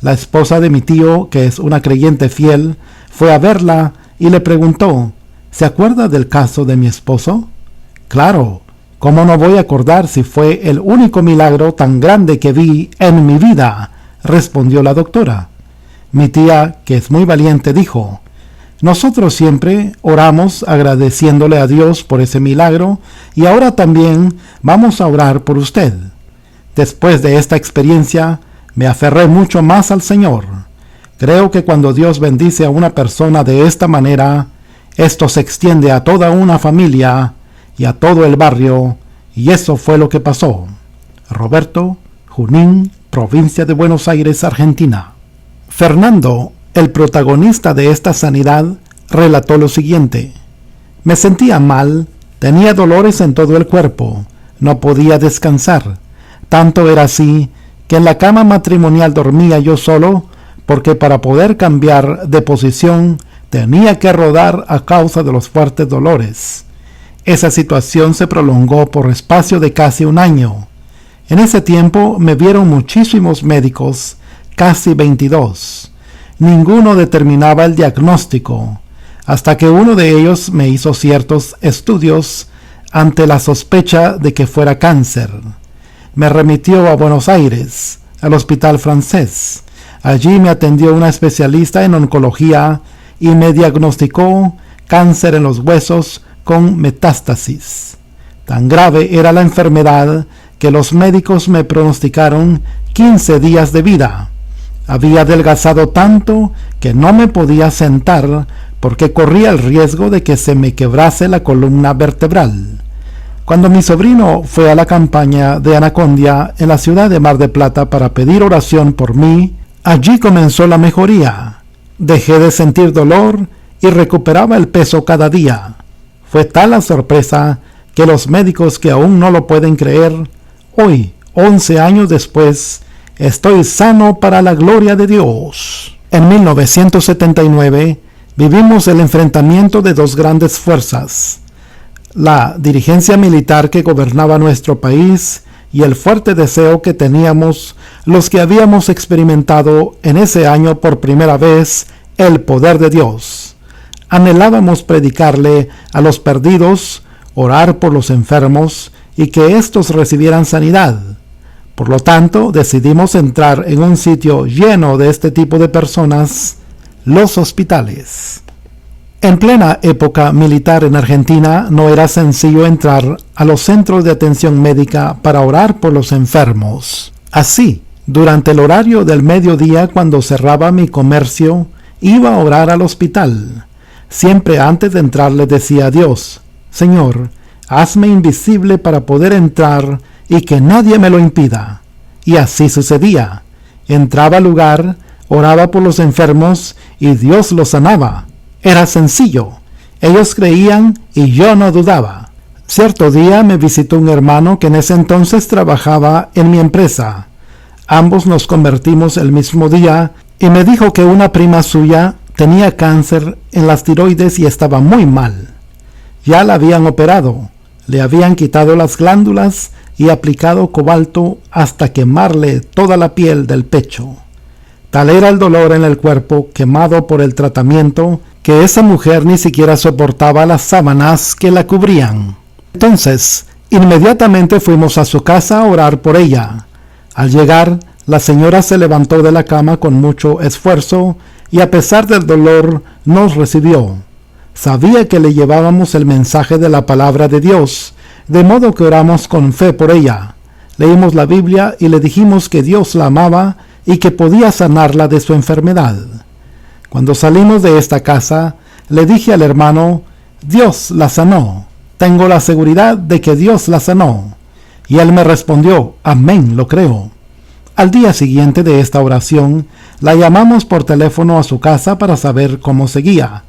La esposa de mi tío, que es una creyente fiel, fue a verla y le preguntó: ¿se acuerda del caso de mi esposo? Claro, ¿cómo no voy a acordar si fue el único milagro tan grande que vi en mi vida?, respondió la doctora. Mi tía, que es muy valiente, dijo: nosotros siempre oramos agradeciéndole a Dios por ese milagro y ahora también vamos a orar por usted. Después de esta experiencia, me aferré mucho más al Señor. Creo que cuando Dios bendice a una persona de esta manera, esto se extiende a toda una familia y a todo el barrio, y eso fue lo que pasó. Roberto, Junín, provincia de Buenos Aires, Argentina. Fernando, el protagonista de esta sanidad, relató lo siguiente: me sentía mal, tenía dolores en todo el cuerpo, no podía descansar. Tanto era así que en la cama matrimonial dormía yo solo, porque para poder cambiar de posición tenía que rodar a causa de los fuertes dolores. Esa situación se prolongó por espacio de casi un año. En ese tiempo me vieron muchísimos médicos, casi 22. Ninguno determinaba el diagnóstico, hasta que uno de ellos me hizo ciertos estudios ante la sospecha de que fuera cáncer. Me remitió a Buenos Aires, al Hospital Francés. Allí me atendió una especialista en oncología y me diagnosticó cáncer en los huesos con metástasis. Tan grave era la enfermedad que los médicos me pronosticaron 15 días de vida. Había adelgazado tanto que no me podía sentar porque corría el riesgo de que se me quebrase la columna vertebral. Cuando mi sobrino fue a la campaña de Anacondia en la ciudad de Mar del Plata para pedir oración por mí, allí comenzó la mejoría. Dejé de sentir dolor y recuperaba el peso cada día. Fue tal la sorpresa que los médicos que aún no lo pueden creer, hoy, 11 años después, estoy sano para la gloria de Dios. En 1979 vivimos el enfrentamiento de dos grandes fuerzas: la dirigencia militar que gobernaba nuestro país y el fuerte deseo que teníamos los que habíamos experimentado en ese año por primera vez el poder de Dios. Anhelábamos predicarle a los perdidos, orar por los enfermos y que éstos recibieran sanidad. Por lo tanto, decidimos entrar en un sitio lleno de este tipo de personas, los hospitales. En plena época militar en Argentina no era sencillo entrar a los centros de atención médica para orar por los enfermos. Así, durante el horario del mediodía, cuando cerraba mi comercio, iba a orar al hospital. Siempre antes de entrar le decía a Dios: Señor, hazme invisible para poder entrar y que nadie me lo impida. Y así sucedía. Entraba al lugar, oraba por los enfermos y Dios los sanaba. Era sencillo. Ellos creían y yo no dudaba. Cierto día me visitó un hermano que en ese entonces trabajaba en mi empresa. Ambos nos convertimos el mismo día y me dijo que una prima suya tenía cáncer en las tiroides y estaba muy mal. Ya la habían operado, le habían quitado las glándulas y aplicado cobalto hasta quemarle toda la piel del pecho. Tal era el dolor en el cuerpo quemado por el tratamiento que esa mujer ni siquiera soportaba las sábanas que la cubrían. Entonces, inmediatamente fuimos a su casa a orar por ella. Al llegar, la señora se levantó de la cama con mucho esfuerzo y a pesar del dolor nos recibió. Sabía que le llevábamos el mensaje de la palabra de Dios, de modo que oramos con fe por ella. Leímos la Biblia y le dijimos que Dios la amaba y que podía sanarla de su enfermedad. Cuando salimos de esta casa, le dije al hermano: Dios la sanó. Tengo la seguridad de que Dios la sanó. Y él me respondió: amén, lo creo. Al día siguiente de esta oración, la llamamos por teléfono a su casa para saber cómo seguía.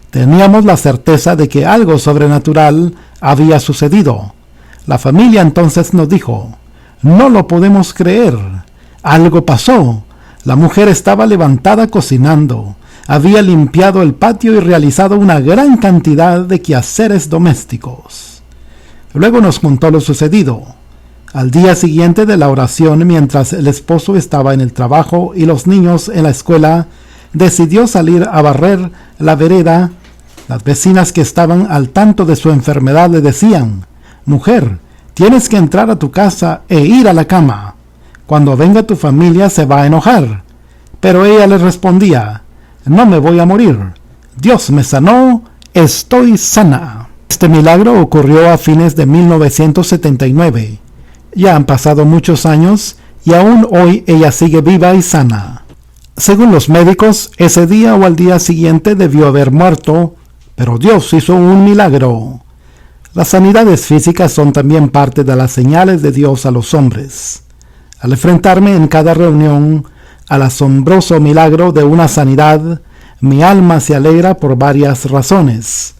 Teníamos la certeza de que algo sobrenatural había sucedido. La familia entonces nos dijo: no lo podemos creer. Algo pasó. La mujer estaba levantada cocinando. Había limpiado el patio y realizado una gran cantidad de quehaceres domésticos. Luego nos contó lo sucedido. Al día siguiente de la oración, mientras el esposo estaba en el trabajo y los niños en la escuela, decidió salir a barrer la vereda. Las vecinas que estaban al tanto de su enfermedad le decían: mujer, tienes que entrar a tu casa e ir a la cama. Cuando venga tu familia se va a enojar. Pero ella le respondía: no me voy a morir. Dios me sanó, estoy sana. Este milagro ocurrió a fines de 1979. Ya han pasado muchos años y aún hoy ella sigue viva y sana. Según los médicos, ese día o al día siguiente debió haber muerto, pero Dios hizo un milagro. Las sanidades físicas son también parte de las señales de Dios a los hombres. Al enfrentarme en cada reunión al asombroso milagro de una sanidad, mi alma se alegra por varias razones.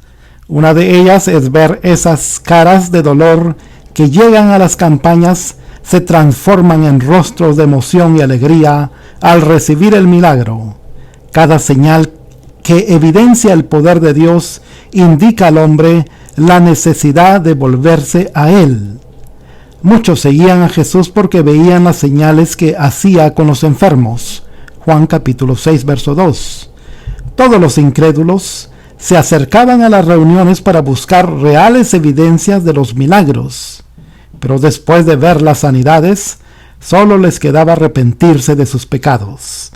Una de ellas es ver esas caras de dolor que llegan a las campañas se transforman en rostros de emoción y alegría al recibir el milagro. Cada señal que evidencia el poder de Dios indica al hombre la necesidad de volverse a Él. Muchos seguían a Jesús porque veían las señales que hacía con los enfermos. Juan capítulo 6, verso 2. Todos los incrédulos se acercaban a las reuniones para buscar reales evidencias de los milagros. Pero después de ver las sanidades, solo les quedaba arrepentirse de sus pecados.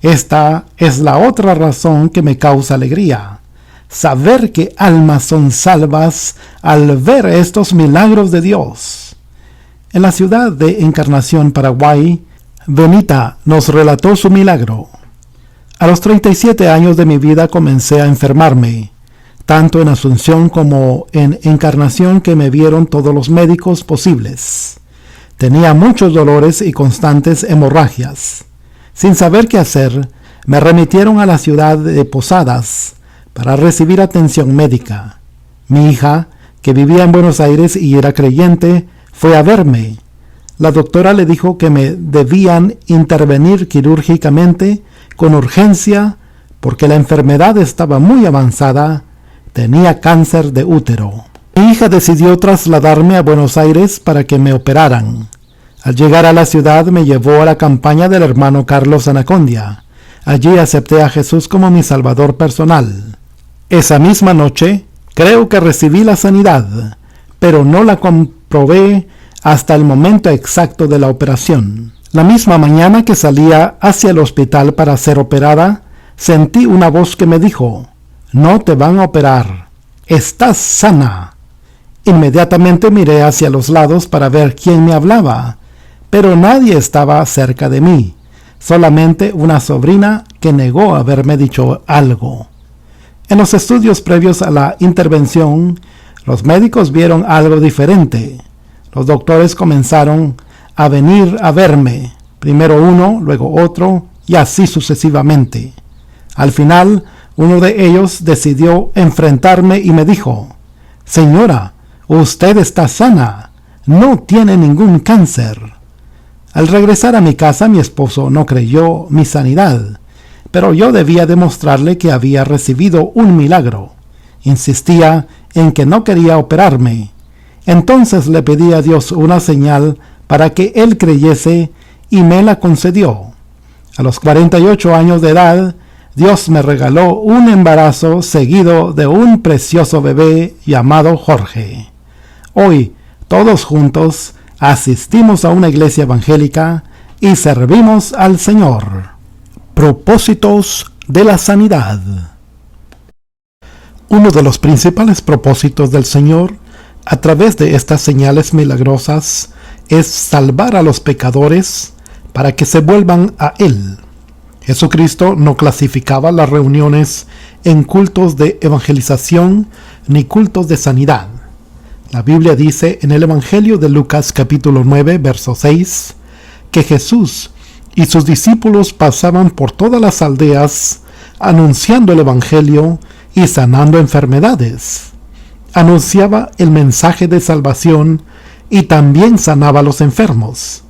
Esta es la otra razón que me causa alegría. Saber que almas son salvas al ver estos milagros de Dios. En la ciudad de Encarnación, Paraguay, Benita nos relató su milagro. A los 37 años de mi vida comencé a enfermarme, tanto en Asunción como en Encarnación, que me vieron todos los médicos posibles. Tenía muchos dolores y constantes hemorragias. Sin saber qué hacer, me remitieron a la ciudad de Posadas para recibir atención médica. Mi hija, que vivía en Buenos Aires y era creyente, fue a verme. La doctora le dijo que me debían intervenir quirúrgicamente con urgencia porque la enfermedad estaba muy avanzada. Tenía cáncer de útero. Mi hija decidió trasladarme a Buenos Aires para que me operaran. Al llegar a la ciudad me llevó a la campaña del hermano Carlos Anacondia. Allí acepté a Jesús como mi salvador personal. Esa misma noche creo que recibí la sanidad, pero no la comprobé hasta el momento exacto de la operación. La misma mañana que salía hacia el hospital para ser operada, sentí una voz que me dijo: «No te van a operar, estás sana». Inmediatamente miré hacia los lados para ver quién me hablaba, pero nadie estaba cerca de mí, solamente una sobrina que negó haberme dicho algo. En los estudios previos a la intervención, los médicos vieron algo diferente. Los doctores comenzaron a venir a verme, primero uno, luego otro, y así sucesivamente. Al final, uno de ellos decidió enfrentarme y me dijo: «Señora, usted está sana, no tiene ningún cáncer». Al regresar a mi casa, mi esposo no creyó mi sanidad, pero yo debía demostrarle que había recibido un milagro. Insistía en que no quería operarme. Entonces le pedí a Dios una señal para que él creyese y me la concedió. A los 48 años de edad, Dios me regaló un embarazo seguido de un precioso bebé llamado Jorge. Hoy, todos juntos, asistimos a una iglesia evangélica y servimos al Señor. Propósitos de la sanidad. Uno de los principales propósitos del Señor a través de estas señales milagrosas es salvar a los pecadores para que se vuelvan a Él. Jesucristo no clasificaba las reuniones en cultos de evangelización ni cultos de sanidad. La Biblia dice en el Evangelio de Lucas capítulo 9, verso 6, que Jesús y sus discípulos pasaban por todas las aldeas anunciando el Evangelio y sanando enfermedades. Anunciaba el mensaje de salvación y también sanaba a los enfermos.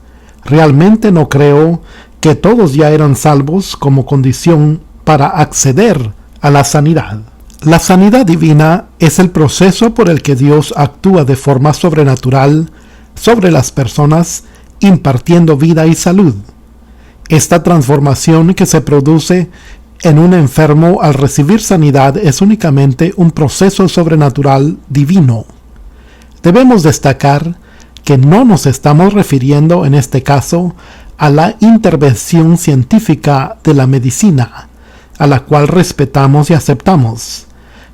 Realmente no creo que todos ya eran salvos como condición para acceder a la sanidad. La sanidad divina es el proceso por el que Dios actúa de forma sobrenatural sobre las personas, impartiendo vida y salud. Esta transformación que se produce en un enfermo al recibir sanidad es únicamente un proceso sobrenatural divino. Debemos destacar que no nos estamos refiriendo en este caso a la intervención científica de la medicina, a la cual respetamos y aceptamos,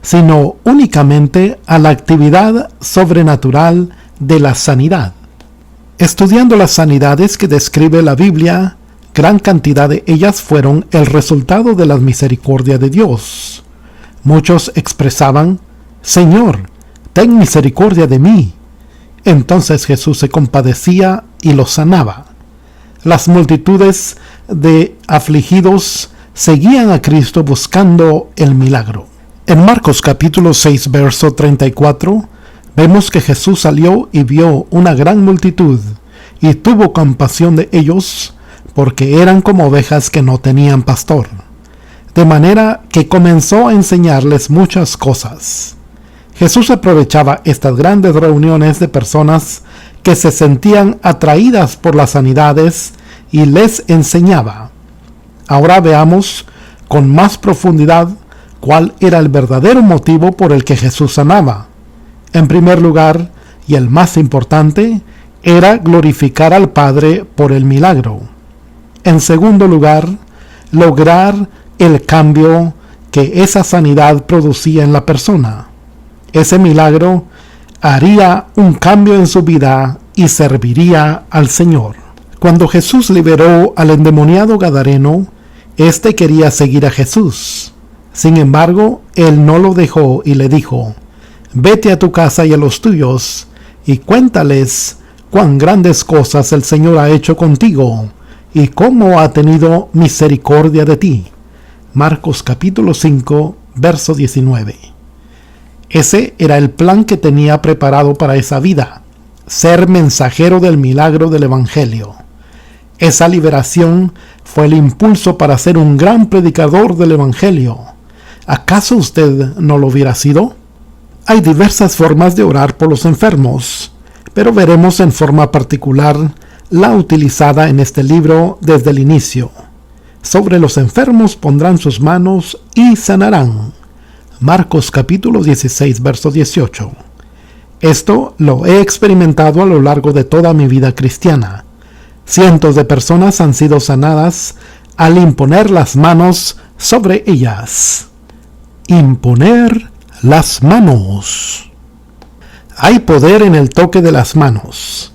sino únicamente a la actividad sobrenatural de la sanidad. Estudiando las sanidades que describe la Biblia, gran cantidad de ellas fueron el resultado de la misericordia de Dios. Muchos expresaban: «Señor, ten misericordia de mí». Entonces Jesús se compadecía y los sanaba. Las multitudes de afligidos seguían a Cristo buscando el milagro. En Marcos capítulo 6, verso 34, vemos que Jesús salió y vio una gran multitud y tuvo compasión de ellos, porque eran como ovejas que no tenían pastor. De manera que comenzó a enseñarles muchas cosas. Jesús aprovechaba estas grandes reuniones de personas que se sentían atraídas por las sanidades y les enseñaba. Ahora veamos con más profundidad cuál era el verdadero motivo por el que Jesús sanaba. En primer lugar, y el más importante, era glorificar al Padre por el milagro. En segundo lugar, lograr el cambio que esa sanidad producía en la persona. Ese milagro haría un cambio en su vida y serviría al Señor. Cuando Jesús liberó al endemoniado gadareno, éste quería seguir a Jesús. Sin embargo, él no lo dejó y le dijo: «Vete a tu casa y a los tuyos, y cuéntales cuán grandes cosas el Señor ha hecho contigo, y cómo ha tenido misericordia de ti». Marcos capítulo 5, verso 19. Ese era el plan que tenía preparado para esa vida: ser mensajero del milagro del Evangelio. Esa liberación fue el impulso para ser un gran predicador del Evangelio. ¿Acaso usted no lo hubiera sido? Hay diversas formas de orar por los enfermos, pero veremos en forma particular la utilizada en este libro desde el inicio. Sobre los enfermos pondrán sus manos y sanarán. Marcos capítulo 16, verso 18. Esto lo he experimentado a lo largo de toda mi vida cristiana. Cientos de personas han sido sanadas al imponer las manos sobre ellas. Imponer las manos. Hay poder en el toque de las manos.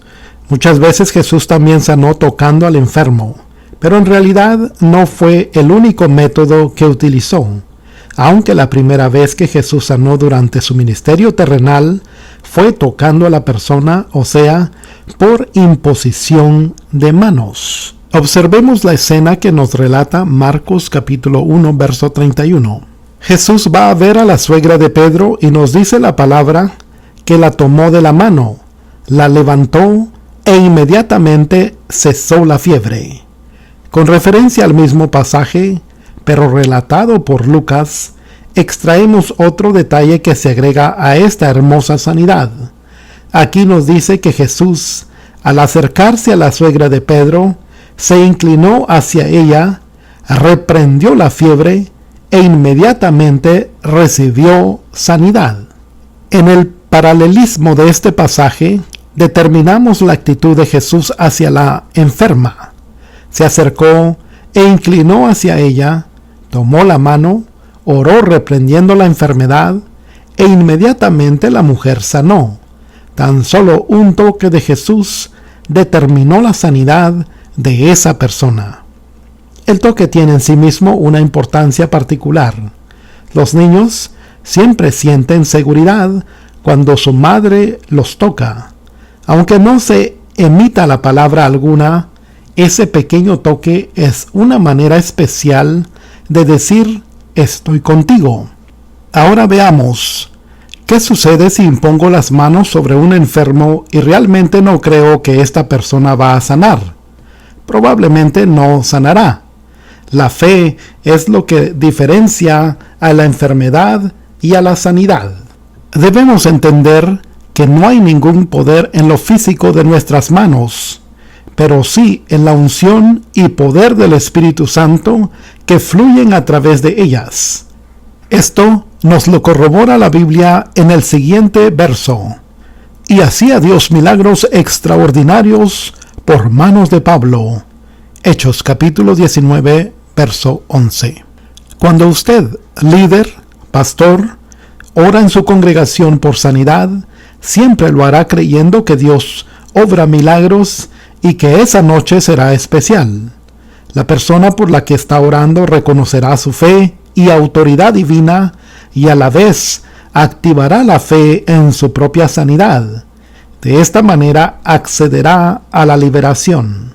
Muchas veces Jesús también sanó tocando al enfermo, pero en realidad no fue el único método que utilizó. Aunque la primera vez que Jesús sanó durante su ministerio terrenal fue tocando a la persona, o sea, por imposición de manos. Observemos la escena que nos relata Marcos capítulo 1, verso 31. Jesús va a ver a la suegra de Pedro y nos dice la palabra que la tomó de la mano, la levantó e inmediatamente cesó la fiebre. Con referencia al mismo pasaje, pero relatado por Lucas, extraemos otro detalle que se agrega a esta hermosa sanidad. Aquí nos dice que Jesús, al acercarse a la suegra de Pedro, se inclinó hacia ella, reprendió la fiebre e inmediatamente recibió sanidad. En el paralelismo de este pasaje, determinamos la actitud de Jesús hacia la enferma. Se acercó e inclinó hacia ella, tomó la mano, oró reprendiendo la enfermedad, e inmediatamente la mujer sanó. Tan solo un toque de Jesús determinó la sanidad de esa persona. El toque tiene en sí mismo una importancia particular. Los niños siempre sienten seguridad cuando su madre los toca. Aunque no se emita la palabra alguna, ese pequeño toque es una manera especial de decir: estoy contigo. Ahora veamos, ¿qué sucede si impongo las manos sobre un enfermo y realmente no creo que esta persona va a sanar? Probablemente no sanará. La fe es lo que diferencia a la enfermedad y a la sanidad. Debemos entender que no hay ningún poder en lo físico de nuestras manos, pero sí en la unción y poder del Espíritu Santo que fluyen a través de ellas. Esto nos lo corrobora la Biblia en el siguiente verso: «Y hacía Dios milagros extraordinarios por manos de Pablo». Hechos capítulo 19, verso 11. Cuando usted, líder, pastor, ora en su congregación por sanidad, siempre lo hará creyendo que Dios obra milagros y que esa noche será especial. La persona por la que está orando reconocerá su fe y autoridad divina y a la vez activará la fe en su propia sanidad. De esta manera accederá a la liberación.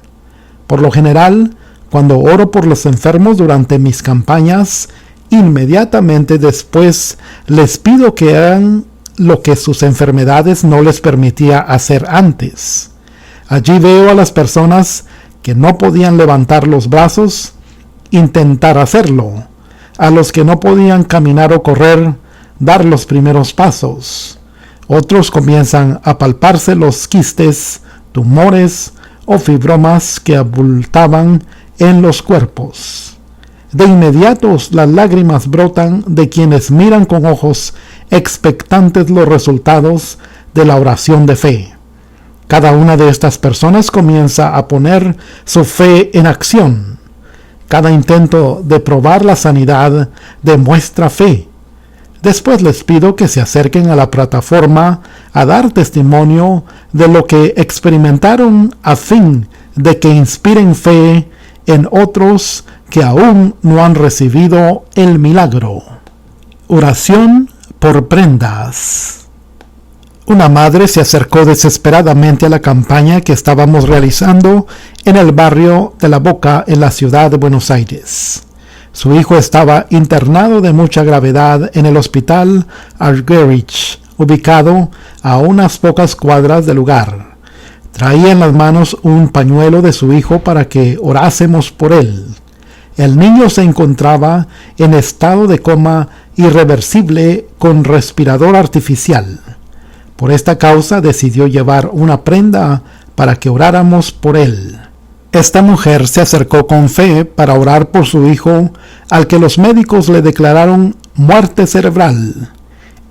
Por lo general, cuando oro por los enfermos durante mis campañas, inmediatamente después les pido que hagan lo que sus enfermedades no les permitía hacer antes. Allí veo a las personas que no podían levantar los brazos intentar hacerlo, a los que no podían caminar o correr dar los primeros pasos. Otros comienzan a palparse los quistes, tumores o fibromas que abultaban en los cuerpos. De inmediato las lágrimas brotan de quienes miran con ojos expectantes los resultados de la oración de fe. Cada una de estas personas comienza a poner su fe en acción. Cada intento de probar la sanidad demuestra fe. Después les pido que se acerquen a la plataforma a dar testimonio de lo que experimentaron a fin de que inspiren fe en otros que aún no han recibido el milagro. Oración por prendas. Una madre se acercó desesperadamente a la campaña que estábamos realizando en el barrio de La Boca en la ciudad de Buenos Aires. Su hijo estaba internado de mucha gravedad en el hospital Argerich, ubicado a unas pocas cuadras del lugar. Traía en las manos un pañuelo de su hijo para que orásemos por él. El niño se encontraba en estado de coma irreversible con respirador artificial. Por esta causa decidió llevar una prenda para que oráramos por él. Esta mujer se acercó con fe para orar por su hijo, al que los médicos le declararon muerte cerebral,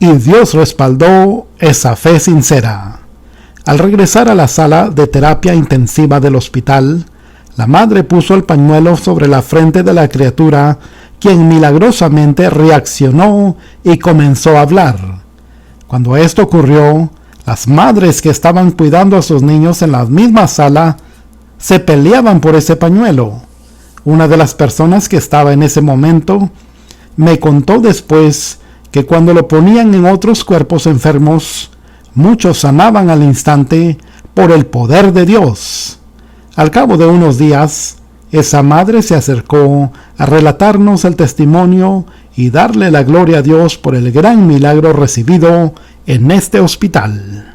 y Dios respaldó esa fe sincera. Al regresar a la sala de terapia intensiva del hospital, la madre puso el pañuelo sobre la frente de la criatura, quien milagrosamente reaccionó y comenzó a hablar. Cuando esto ocurrió, las madres que estaban cuidando a sus niños en la misma sala se peleaban por ese pañuelo. Una de las personas que estaba en ese momento me contó después que cuando lo ponían en otros cuerpos enfermos, muchos sanaban al instante por el poder de Dios. Al cabo de unos días, esa madre se acercó a relatarnos el testimonio y darle la gloria a Dios por el gran milagro recibido en este hospital.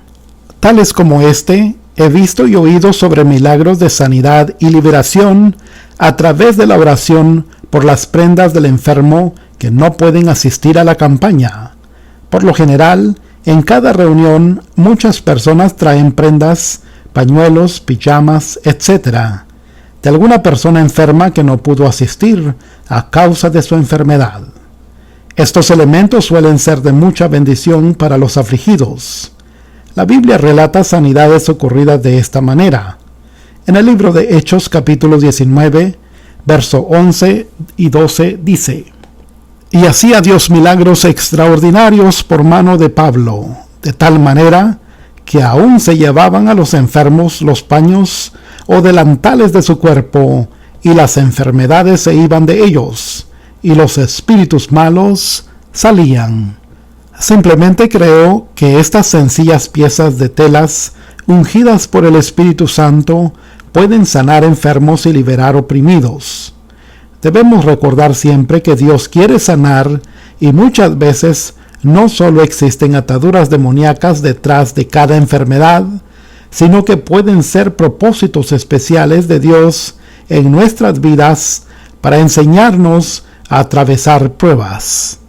Tales como este, he visto y oído sobre milagros de sanidad y liberación a través de la oración por las prendas del enfermo que no pueden asistir a la campaña. Por lo general, en cada reunión, muchas personas traen prendas, pañuelos, pijamas, etc., de alguna persona enferma que no pudo asistir a causa de su enfermedad. Estos elementos suelen ser de mucha bendición para los afligidos. La Biblia relata sanidades ocurridas de esta manera. En el libro de Hechos capítulo 19, verso 11 y 12 dice: Y hacía Dios milagros extraordinarios por mano de Pablo, de tal manera que aún se llevaban a los enfermos los paños o delantales de su cuerpo, y las enfermedades se iban de ellos, y los espíritus malos salían. Simplemente creo que estas sencillas piezas de telas ungidas por el Espíritu Santo pueden sanar enfermos y liberar oprimidos. Debemos recordar siempre que Dios quiere sanar, y muchas veces no solo existen ataduras demoníacas detrás de cada enfermedad, sino que pueden ser propósitos especiales de Dios en nuestras vidas para enseñarnos a atravesar pruebas.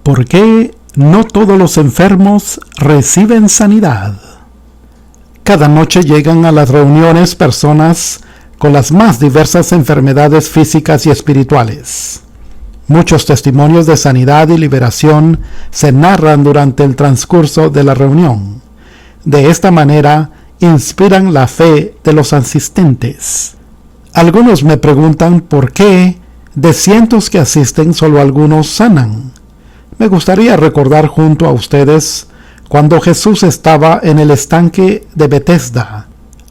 ¿Por qué no todos los enfermos reciben sanidad? Cada noche llegan a las reuniones personas con las más diversas enfermedades físicas y espirituales. Muchos testimonios de sanidad y liberación se narran durante el transcurso de la reunión. De esta manera, inspiran la fe de los asistentes. Algunos me preguntan por qué de cientos que asisten solo algunos sanan. Me gustaría recordar junto a ustedes cuando Jesús estaba en el estanque de Betesda.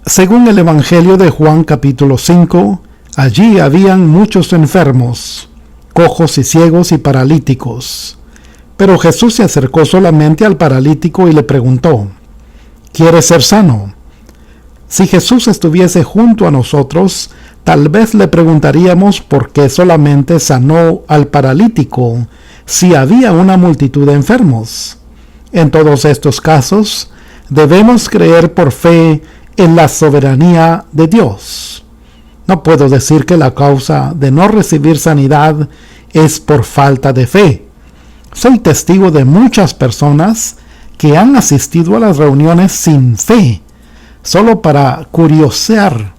Según el Evangelio de Juan capítulo 5, allí habían muchos enfermos, cojos y ciegos y paralíticos. Pero Jesús se acercó solamente al paralítico y le preguntó: ¿Quieres ser sano? Si Jesús estuviese junto a nosotros, tal vez le preguntaríamos por qué solamente sanó al paralítico si había una multitud de enfermos. En todos estos casos, debemos creer por fe en la soberanía de Dios. No puedo decir que la causa de no recibir sanidad es por falta de fe. Soy testigo de muchas personas que han asistido a las reuniones sin fe, solo para curiosear,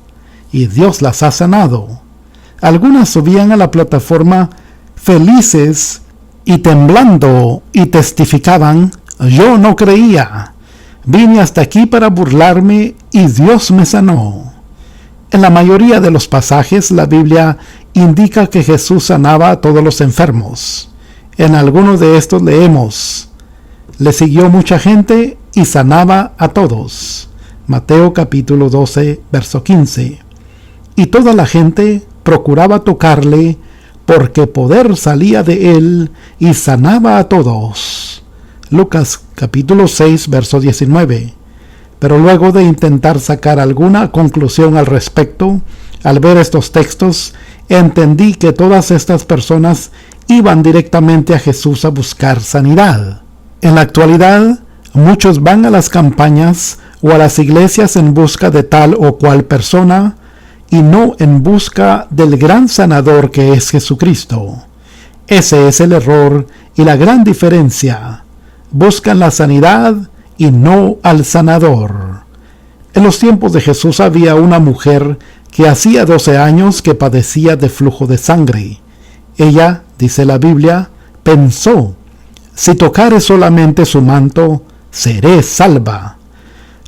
y Dios las ha sanado. Algunas subían a la plataforma felices y temblando y testificaban: yo no creía, vine hasta aquí para burlarme y Dios me sanó. En la mayoría de los pasajes la Biblia indica que Jesús sanaba a todos los enfermos. En algunos de estos leemos: le siguió mucha gente y sanaba a todos. Mateo capítulo 12, verso 15. Y toda la gente procuraba tocarle, porque poder salía de él y sanaba a todos. Lucas capítulo 6, verso 19. Pero luego de intentar sacar alguna conclusión al respecto, al ver estos textos, entendí que todas estas personas iban directamente a Jesús a buscar sanidad. En la actualidad, muchos van a las campañas o a las iglesias en busca de tal o cual persona, y no en busca del gran sanador que es Jesucristo. Ese es el error y la gran diferencia. Buscan la sanidad y no al sanador. En los tiempos de Jesús había una mujer que hacía 12 años que padecía de flujo de sangre. Ella, dice la Biblia, pensó: si tocare solamente su manto, seré salva.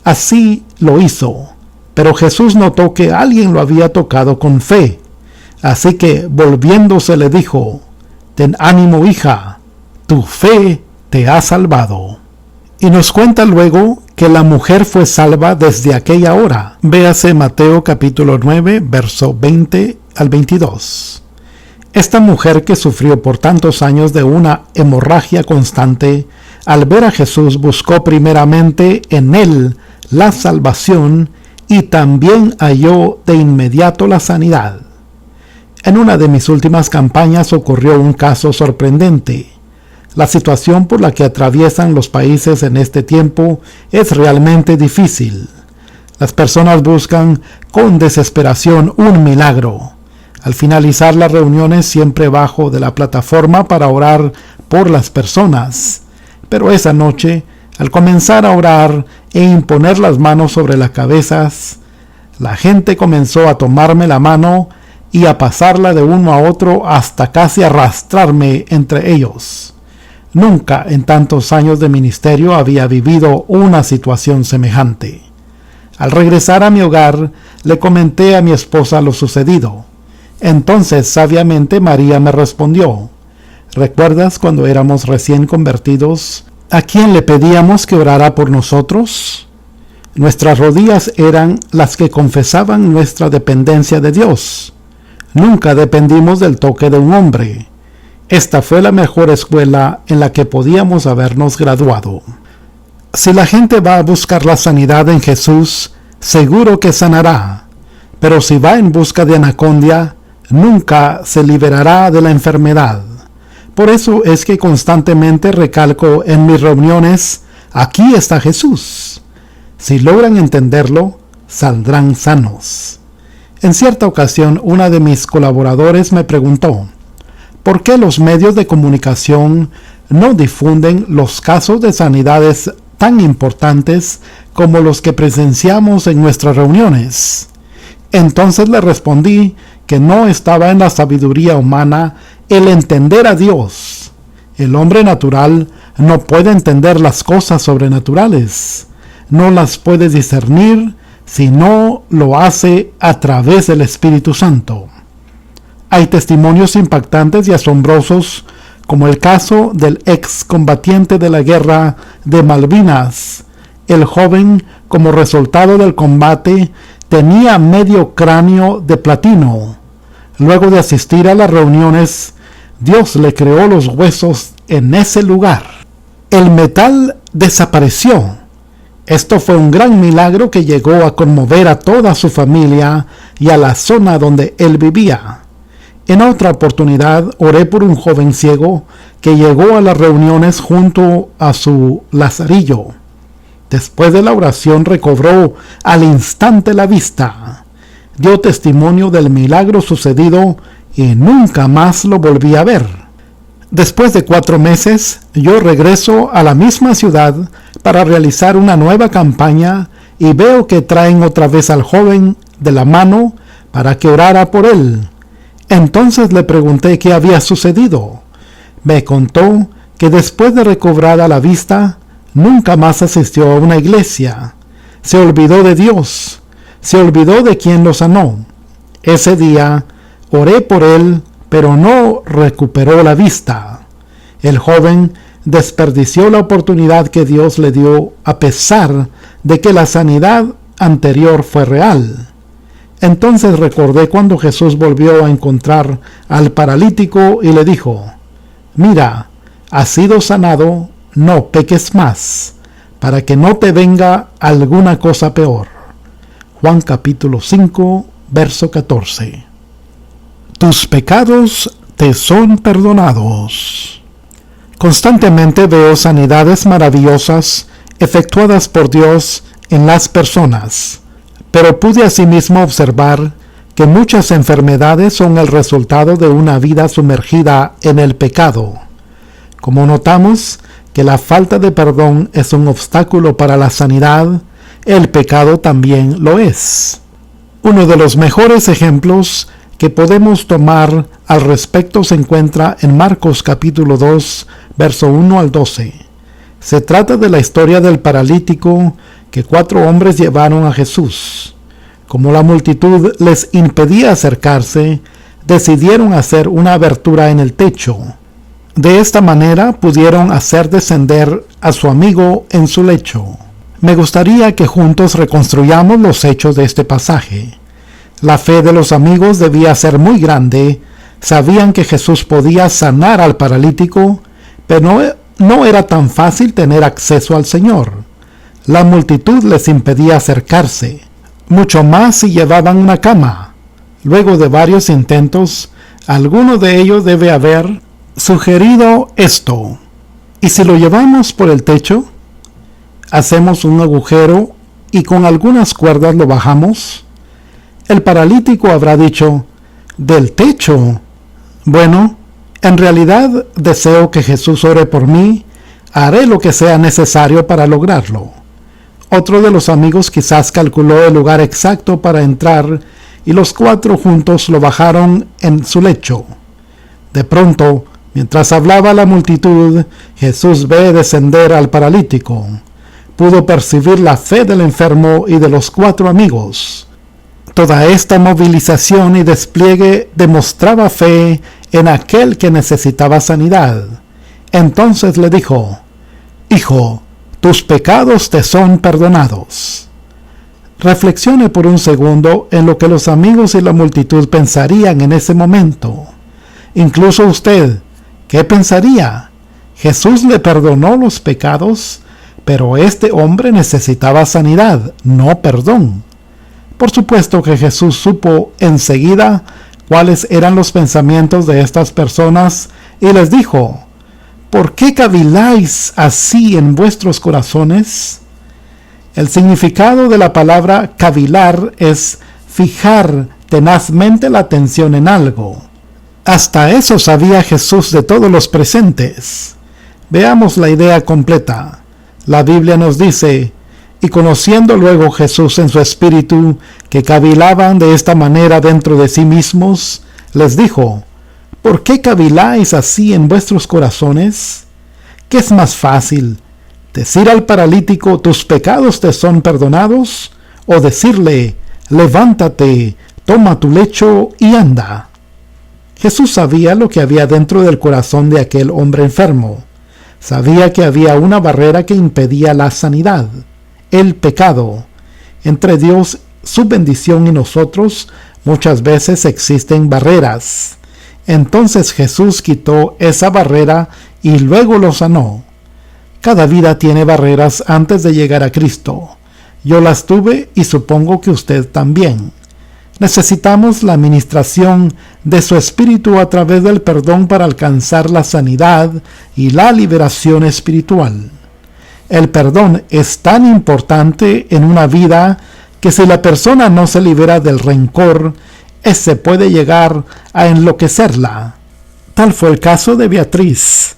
Así lo hizo. Pero Jesús notó que alguien lo había tocado con fe. Así que, volviéndose, le dijo: ten ánimo, hija, tu fe te ha salvado. Y nos cuenta luego que la mujer fue salva desde aquella hora. Véase Mateo capítulo 9, verso 20 al 22. Esta mujer, que sufrió por tantos años de una hemorragia constante, al ver a Jesús buscó primeramente en él la salvación, y también halló de inmediato la sanidad. En una de mis últimas campañas ocurrió un caso sorprendente. La situación por la que atraviesan los países en este tiempo es realmente difícil. Las personas buscan con desesperación un milagro. Al finalizar las reuniones siempre bajo de la plataforma para orar por las personas. Pero esa noche, al comenzar a orar e imponer las manos sobre las cabezas, la gente comenzó a tomarme la mano y a pasarla de uno a otro hasta casi arrastrarme entre ellos. Nunca en tantos años de ministerio había vivido una situación semejante. Al regresar a mi hogar, le comenté a mi esposa lo sucedido. Entonces, sabiamente, María me respondió: ¿recuerdas cuando éramos recién convertidos, a quién le pedíamos que orara por nosotros? Nuestras rodillas eran las que confesaban nuestra dependencia de Dios. Nunca dependimos del toque de un hombre. Esta fue la mejor escuela en la que podíamos habernos graduado. Si la gente va a buscar la sanidad en Jesús, seguro que sanará. Pero si va en busca de anacondia, nunca se liberará de la enfermedad. Por eso es que constantemente recalco en mis reuniones: aquí está Jesús. Si logran entenderlo, saldrán sanos. En cierta ocasión, una de mis colaboradores me preguntó: ¿por qué los medios de comunicación no difunden los casos de sanidades tan importantes como los que presenciamos en nuestras reuniones? Entonces le respondí que no estaba en la sabiduría humana el entender a Dios. El hombre natural no puede entender las cosas sobrenaturales, no las puede discernir si no lo hace a través del Espíritu Santo. Hay testimonios impactantes y asombrosos, como el caso del excombatiente de la guerra de Malvinas. El joven, como resultado del combate, tenía medio cráneo de platino. Luego de asistir a las reuniones, Dios le creó los huesos en ese lugar. El metal desapareció. Esto fue un gran milagro que llegó a conmover a toda su familia y a la zona donde él vivía. En otra oportunidad, oré por un joven ciego que llegó a las reuniones junto a su lazarillo. Después de la oración recobró al instante la vista. Dio testimonio del milagro sucedido y nunca más lo volví a ver. Después de 4 meses, yo regreso a la misma ciudad para realizar una nueva campaña y veo que traen otra vez al joven de la mano para que orara por él. Entonces le pregunté qué había sucedido. Me contó que después de recobrada la vista, nunca más asistió a una iglesia. Se olvidó de Dios. Se olvidó de quien lo sanó. Ese día oré por él, pero no recuperó la vista. El joven desperdició la oportunidad que Dios le dio a pesar de que la sanidad anterior fue real. Entonces recordé cuando Jesús volvió a encontrar al paralítico y le dijo: mira, has sido sanado, no peques más, para que no te venga alguna cosa peor. Juan capítulo 5, verso 14. Tus pecados te son perdonados. Constantemente veo sanidades maravillosas efectuadas por Dios en las personas, pero pude asimismo observar que muchas enfermedades son el resultado de una vida sumergida en el pecado. Como notamos que la falta de perdón es un obstáculo para la sanidad, el pecado también lo es. Uno de los mejores ejemplos que podemos tomar al respecto se encuentra en Marcos capítulo 2, verso 1 al 12. Se trata de la historia del paralítico que 4 hombres llevaron a Jesús. Como la multitud les impedía acercarse, decidieron hacer una abertura en el techo. De esta manera pudieron hacer descender a su amigo en su lecho. Me gustaría que juntos reconstruyamos los hechos de este pasaje. La fe de los amigos debía ser muy grande. Sabían que Jesús podía sanar al paralítico, pero no era tan fácil tener acceso al Señor. La multitud les impedía acercarse, mucho más si llevaban una cama. Luego de varios intentos, alguno de ellos debe haber sugerido esto: ¿y si lo llevamos por el techo? Hacemos un agujero y con algunas cuerdas lo bajamos. El paralítico habrá dicho: ¿del techo? Bueno, en realidad deseo que Jesús ore por mí. Haré lo que sea necesario para lograrlo. Otro de los amigos quizás calculó el lugar exacto para entrar y los 4 juntos lo bajaron en su lecho. De pronto, mientras hablaba la multitud, Jesús ve descender al paralítico. Pudo percibir la fe del enfermo y de los 4 amigos. Toda esta movilización y despliegue demostraba fe en aquel que necesitaba sanidad. Entonces le dijo: Hijo, tus pecados te son perdonados. Reflexione por un segundo en lo que los amigos y la multitud pensarían en ese momento. Incluso usted, ¿qué pensaría? Jesús le perdonó los pecados, pero este hombre necesitaba sanidad, no perdón. Por supuesto que Jesús supo enseguida cuáles eran los pensamientos de estas personas y les dijo: ¿por qué caviláis así en vuestros corazones? El significado de la palabra cavilar es fijar tenazmente la atención en algo. Hasta eso sabía Jesús de todos los presentes. Veamos la idea completa. La Biblia nos dice: y conociendo luego Jesús en su espíritu que cavilaban de esta manera dentro de sí mismos, les dijo: ¿por qué caviláis así en vuestros corazones? ¿Qué es más fácil, decir al paralítico: tus pecados te son perdonados, o decirle: levántate, toma tu lecho y anda? Jesús sabía lo que había dentro del corazón de aquel hombre enfermo. Sabía que había una barrera que impedía la sanidad: el pecado. Entre Dios, su bendición, y nosotros muchas veces existen barreras. Entonces Jesús quitó esa barrera y luego lo sanó. Cada vida tiene barreras antes de llegar a Cristo. Yo las tuve y supongo que usted también. Necesitamos la administración de su Espíritu a través del perdón para alcanzar la sanidad y la liberación espiritual. El perdón es tan importante en una vida que si la persona no se libera del rencor, ese puede llegar a enloquecerla. Tal fue el caso de Beatriz,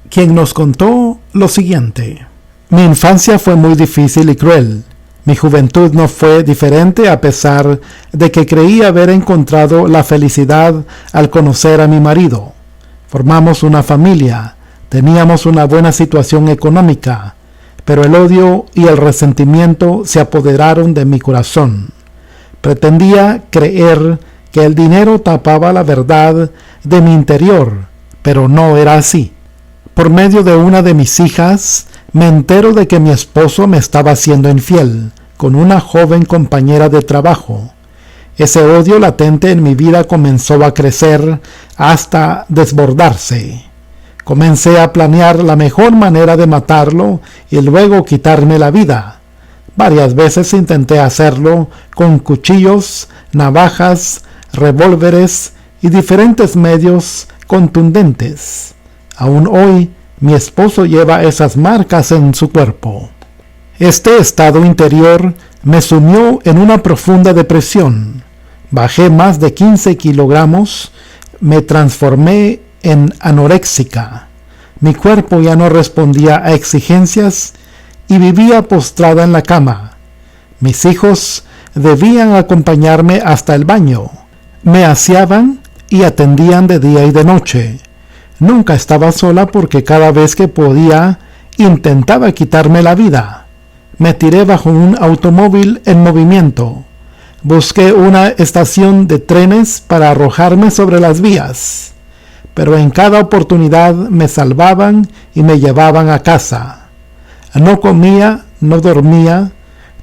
quien nos contó lo siguiente. Mi infancia fue muy difícil y cruel. Mi juventud no fue diferente a pesar de que creí haber encontrado la felicidad al conocer a mi marido. Formamos una familia, teníamos una buena situación económica, pero el odio y el resentimiento se apoderaron de mi corazón. Pretendía creer que el dinero tapaba la verdad de mi interior, pero no era así. Por medio de una de mis hijas, me entero de que mi esposo me estaba siendo infiel con una joven compañera de trabajo. Ese odio latente en mi vida comenzó a crecer hasta desbordarse. Comencé a planear la mejor manera de matarlo y luego quitarme la vida. Varias veces intenté hacerlo con cuchillos, navajas, revólveres y diferentes medios contundentes. Aún hoy, mi esposo lleva esas marcas en su cuerpo. Este estado interior me sumió en una profunda depresión. Bajé más de 15 kilogramos, me transformé en anoréxica. Mi cuerpo ya no respondía a exigencias y vivía postrada en la cama. Mis hijos debían acompañarme hasta el baño. Me aseaban y atendían de día y de noche. Nunca estaba sola porque cada vez que podía intentaba quitarme la vida. Me tiré bajo un automóvil en movimiento. Busqué una estación de trenes para arrojarme sobre las vías, pero en cada oportunidad me salvaban y me llevaban a casa. No comía, no dormía,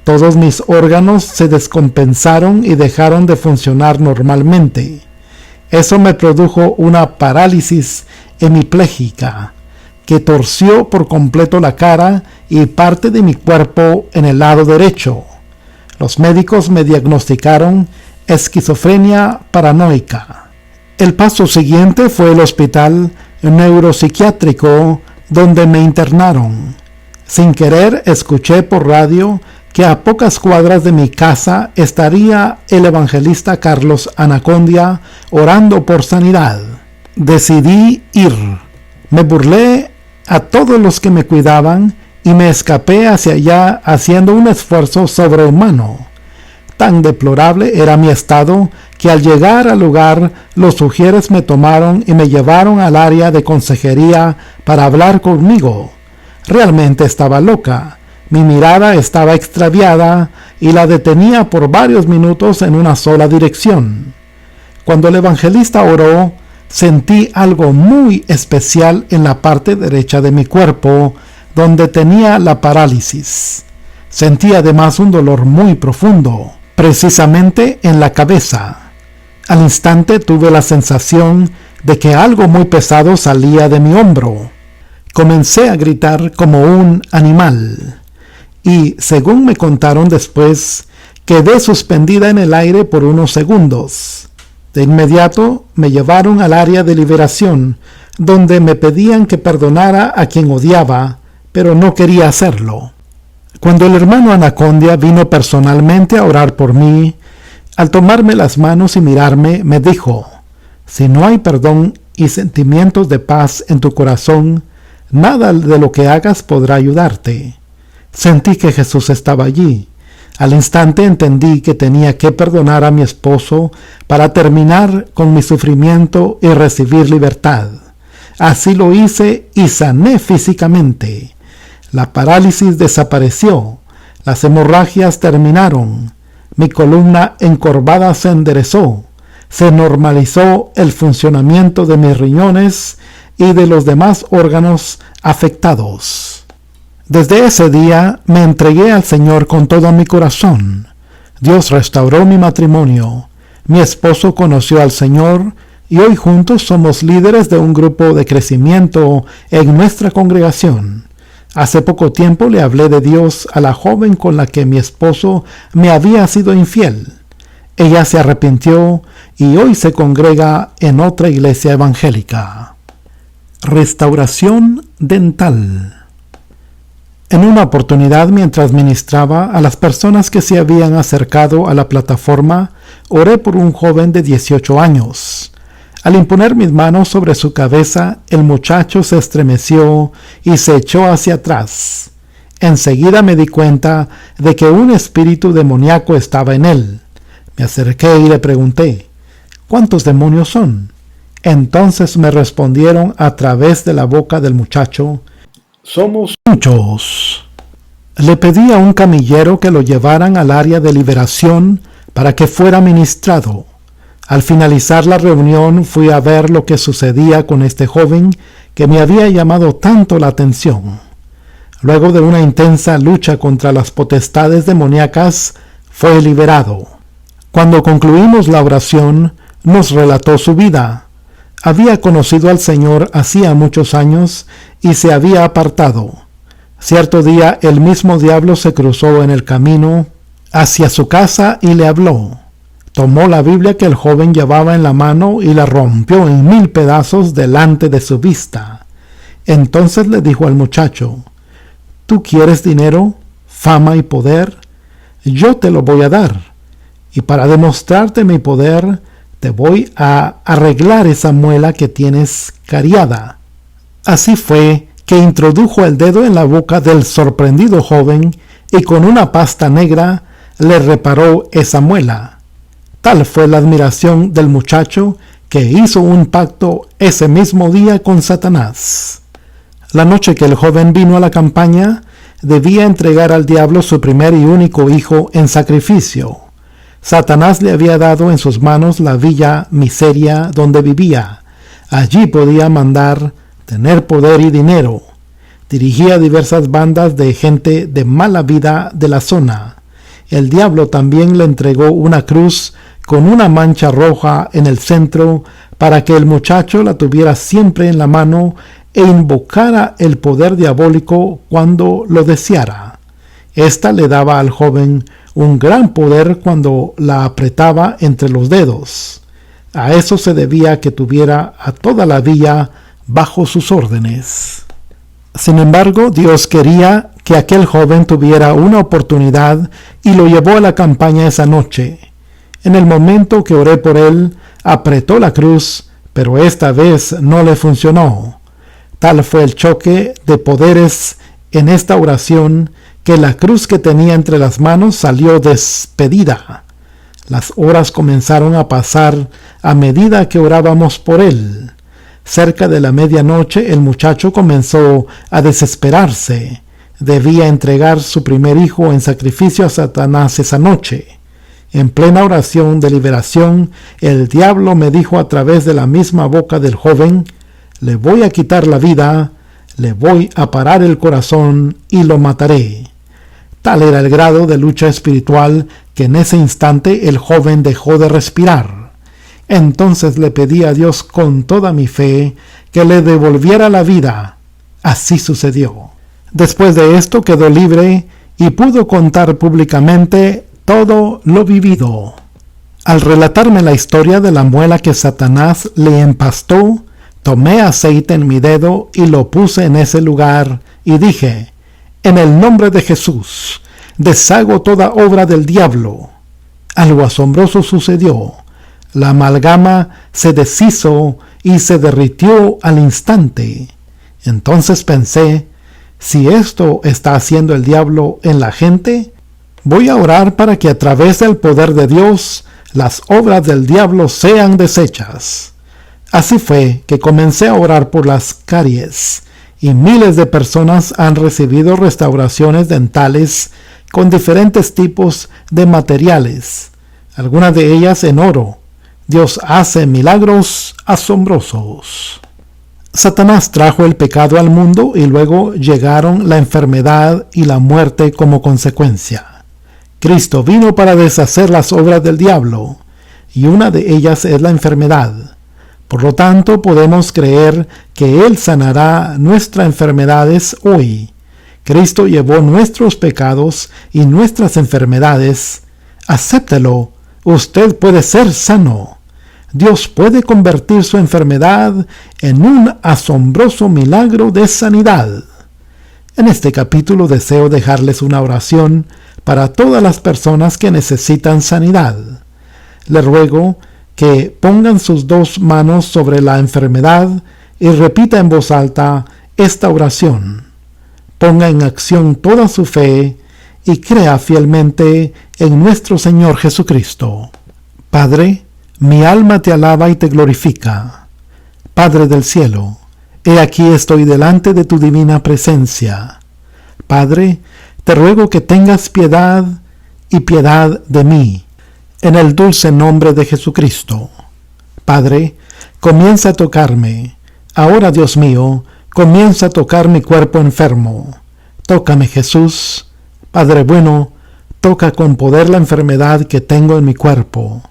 todos mis órganos se descompensaron y dejaron de funcionar normalmente. Eso me produjo una parálisis hemipléjica que torció por completo la cara y parte de mi cuerpo en el lado derecho. Los médicos me diagnosticaron esquizofrenia paranoica. El paso siguiente fue el hospital neuropsiquiátrico donde me internaron. Sin querer escuché por radio que a pocas cuadras de mi casa estaría el evangelista Carlos Anacondia orando por sanidad. Decidí ir. Me burlé a todos los que me cuidaban y me escapé hacia allá haciendo un esfuerzo sobrehumano. Tan deplorable era mi estado que al llegar al lugar los sugieres me tomaron y me llevaron al área de consejería para hablar conmigo. Realmente estaba loca. Mi mirada estaba extraviada y la detenía por varios minutos en una sola dirección. Cuando el evangelista oró, sentí algo muy especial en la parte derecha de mi cuerpo, donde tenía la parálisis. Sentí además un dolor muy profundo, precisamente en la cabeza. Al instante tuve la sensación de que algo muy pesado salía de mi hombro. Comencé a gritar como un animal y, según me contaron después, quedé suspendida en el aire por unos segundos. De inmediato me llevaron al área de liberación, donde me pedían que perdonara a quien odiaba, pero no quería hacerlo. Cuando el hermano Anacondia vino personalmente a orar por mí, al tomarme las manos y mirarme, me dijo: si no hay perdón y sentimientos de paz en tu corazón, nada de lo que hagas podrá ayudarte. Sentí que Jesús estaba allí. Al instante entendí que tenía que perdonar a mi esposo para terminar con mi sufrimiento y recibir libertad. Así lo hice y sané físicamente. La parálisis desapareció, las hemorragias terminaron, mi columna encorvada se enderezó, se normalizó el funcionamiento de mis riñones y de los demás órganos afectados. Desde ese día me entregué al Señor con todo mi corazón. Dios restauró mi matrimonio, mi esposo conoció al Señor y hoy juntos somos líderes de un grupo de crecimiento en nuestra congregación. Hace poco tiempo le hablé de Dios a la joven con la que mi esposo me había sido infiel. Ella se arrepintió y hoy se congrega en otra iglesia evangélica. Restauración dental. En una oportunidad, mientras ministraba a las personas que se habían acercado a la plataforma, oré por un joven de 18 años. Al imponer mis manos sobre su cabeza, el muchacho se estremeció y se echó hacia atrás. Enseguida me di cuenta de que un espíritu demoníaco estaba en él. Me acerqué y le pregunté, ¿cuántos demonios son? Entonces me respondieron a través de la boca del muchacho, somos muchos. Le pedí a un camillero que lo llevaran al área de liberación para que fuera ministrado. Al finalizar la reunión fui a ver lo que sucedía con este joven que me había llamado tanto la atención. Luego de una intensa lucha contra las potestades demoníacas, fue liberado. Cuando concluimos la oración, nos relató su vida. Había conocido al Señor hacía muchos años y se había apartado. Cierto día el mismo diablo se cruzó en el camino hacia su casa y le habló. Tomó la Biblia que el joven llevaba en la mano y la rompió en 1000 pedazos delante de su vista. Entonces le dijo al muchacho, ¿tú quieres dinero, fama y poder? Yo te lo voy a dar. Y para demostrarte mi poder, te voy a arreglar esa muela que tienes cariada. Así fue que introdujo el dedo en la boca del sorprendido joven y con una pasta negra le reparó esa muela. Tal fue la admiración del muchacho que hizo un pacto ese mismo día con Satanás. La noche que el joven vino a la campaña, debía entregar al diablo su primer y único hijo en sacrificio. Satanás le había dado en sus manos la villa miseria donde vivía. Allí podía mandar, tener poder y dinero. Dirigía diversas bandas de gente de mala vida de la zona. El diablo también le entregó una cruz con una mancha roja en el centro para que el muchacho la tuviera siempre en la mano e invocara el poder diabólico cuando lo deseara. Esta le daba al joven un gran poder cuando la apretaba entre los dedos. A eso se debía que tuviera a toda la villa bajo sus órdenes. Sin embargo, Dios quería que aquel joven tuviera una oportunidad y lo llevó a la campaña esa noche. En el momento que oré por él, apretó la cruz, pero esta vez no le funcionó. Tal fue el choque de poderes en esta oración que la cruz que tenía entre las manos salió despedida. Las horas comenzaron a pasar a medida que orábamos por él. Cerca de la medianoche el muchacho comenzó a desesperarse. Debía entregar su primer hijo en sacrificio a Satanás esa noche. En plena oración de liberación, el diablo me dijo a través de la misma boca del joven, le voy a quitar la vida, le voy a parar el corazón y lo mataré. Tal era el grado de lucha espiritual que en ese instante el joven dejó de respirar. Entonces le pedí a Dios con toda mi fe que le devolviera la vida. Así sucedió. Después de esto quedó libre y pudo contar públicamente todo lo vivido. Al relatarme la historia de la muela que Satanás le empastó, tomé aceite en mi dedo y lo puse en ese lugar y dije, en el nombre de Jesús, deshago toda obra del diablo. Algo asombroso sucedió. La amalgama se deshizo y se derritió al instante. Entonces pensé, si esto está haciendo el diablo en la gente, voy a orar para que a través del poder de Dios las obras del diablo sean deshechas. Así fue que comencé a orar por las caries, y miles de personas han recibido restauraciones dentales con diferentes tipos de materiales, algunas de ellas en oro. Dios hace milagros asombrosos. Satanás trajo el pecado al mundo y luego llegaron la enfermedad y la muerte como consecuencia. Cristo vino para deshacer las obras del diablo, y una de ellas es la enfermedad. Por lo tanto, podemos creer que Él sanará nuestras enfermedades hoy. Cristo llevó nuestros pecados y nuestras enfermedades. Acéptelo, usted puede ser sano. Dios puede convertir su enfermedad en un asombroso milagro de sanidad. En este capítulo deseo dejarles una oración para todas las personas que necesitan sanidad. Les ruego que pongan sus 2 manos sobre la enfermedad y repita en voz alta esta oración. Ponga en acción toda su fe y crea fielmente en nuestro Señor Jesucristo. Padre, mi alma te alaba y te glorifica. Padre del cielo, he aquí estoy delante de tu divina presencia. Padre, te ruego que tengas piedad y piedad de mí, en el dulce nombre de Jesucristo. Padre, comienza a tocarme. Ahora, Dios mío, comienza a tocar mi cuerpo enfermo. Tócame, Jesús. Padre bueno, toca con poder la enfermedad que tengo en mi cuerpo.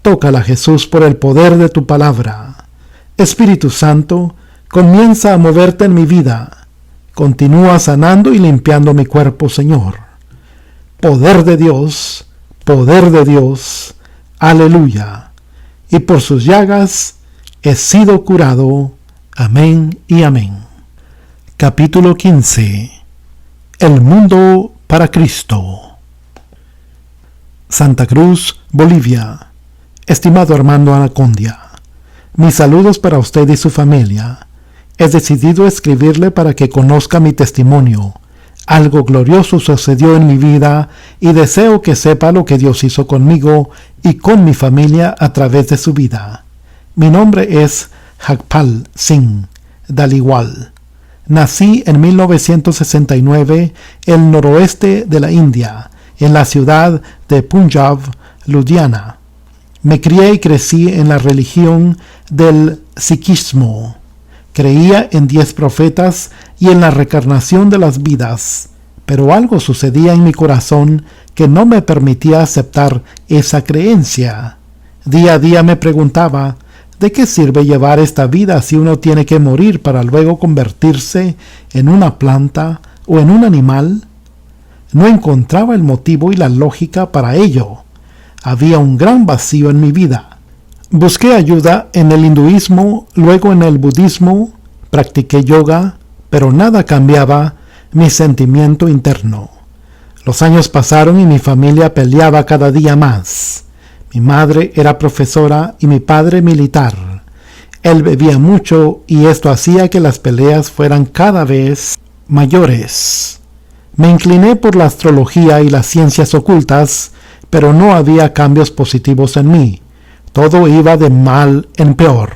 Tócala, Jesús, por el poder de tu palabra. Espíritu Santo, comienza a moverte en mi vida. Continúa sanando y limpiando mi cuerpo, Señor. Poder de Dios, aleluya. Y por sus llagas he sido curado. Amén y amén. Capítulo 15. El mundo para Cristo. Santa Cruz, Bolivia. Estimado Armando Anacondia, mis saludos para usted y su familia. He decidido escribirle para que conozca mi testimonio. Algo glorioso sucedió en mi vida y deseo que sepa lo que Dios hizo conmigo y con mi familia a través de su vida. Mi nombre es Jagpal Singh Dhaliwal. Nací en 1969 en el noroeste de la India, en la ciudad de Punjab, Ludhiana. Me crié y crecí en la religión del sikhismo. Creía en 10 profetas y en la reencarnación de las vidas, pero algo sucedía en mi corazón que no me permitía aceptar esa creencia. Día a día me preguntaba, ¿de qué sirve llevar esta vida si uno tiene que morir para luego convertirse en una planta o en un animal? No encontraba el motivo y la lógica para ello. Había un gran vacío en mi vida. Busqué ayuda en el hinduismo, luego en el budismo, practiqué yoga, pero nada cambiaba mi sentimiento interno. Los años pasaron y mi familia peleaba cada día más. Mi madre era profesora y mi padre militar. Él bebía mucho y esto hacía que las peleas fueran cada vez mayores. Me incliné por la astrología y las ciencias ocultas, pero no había cambios positivos en mí. Todo iba de mal en peor.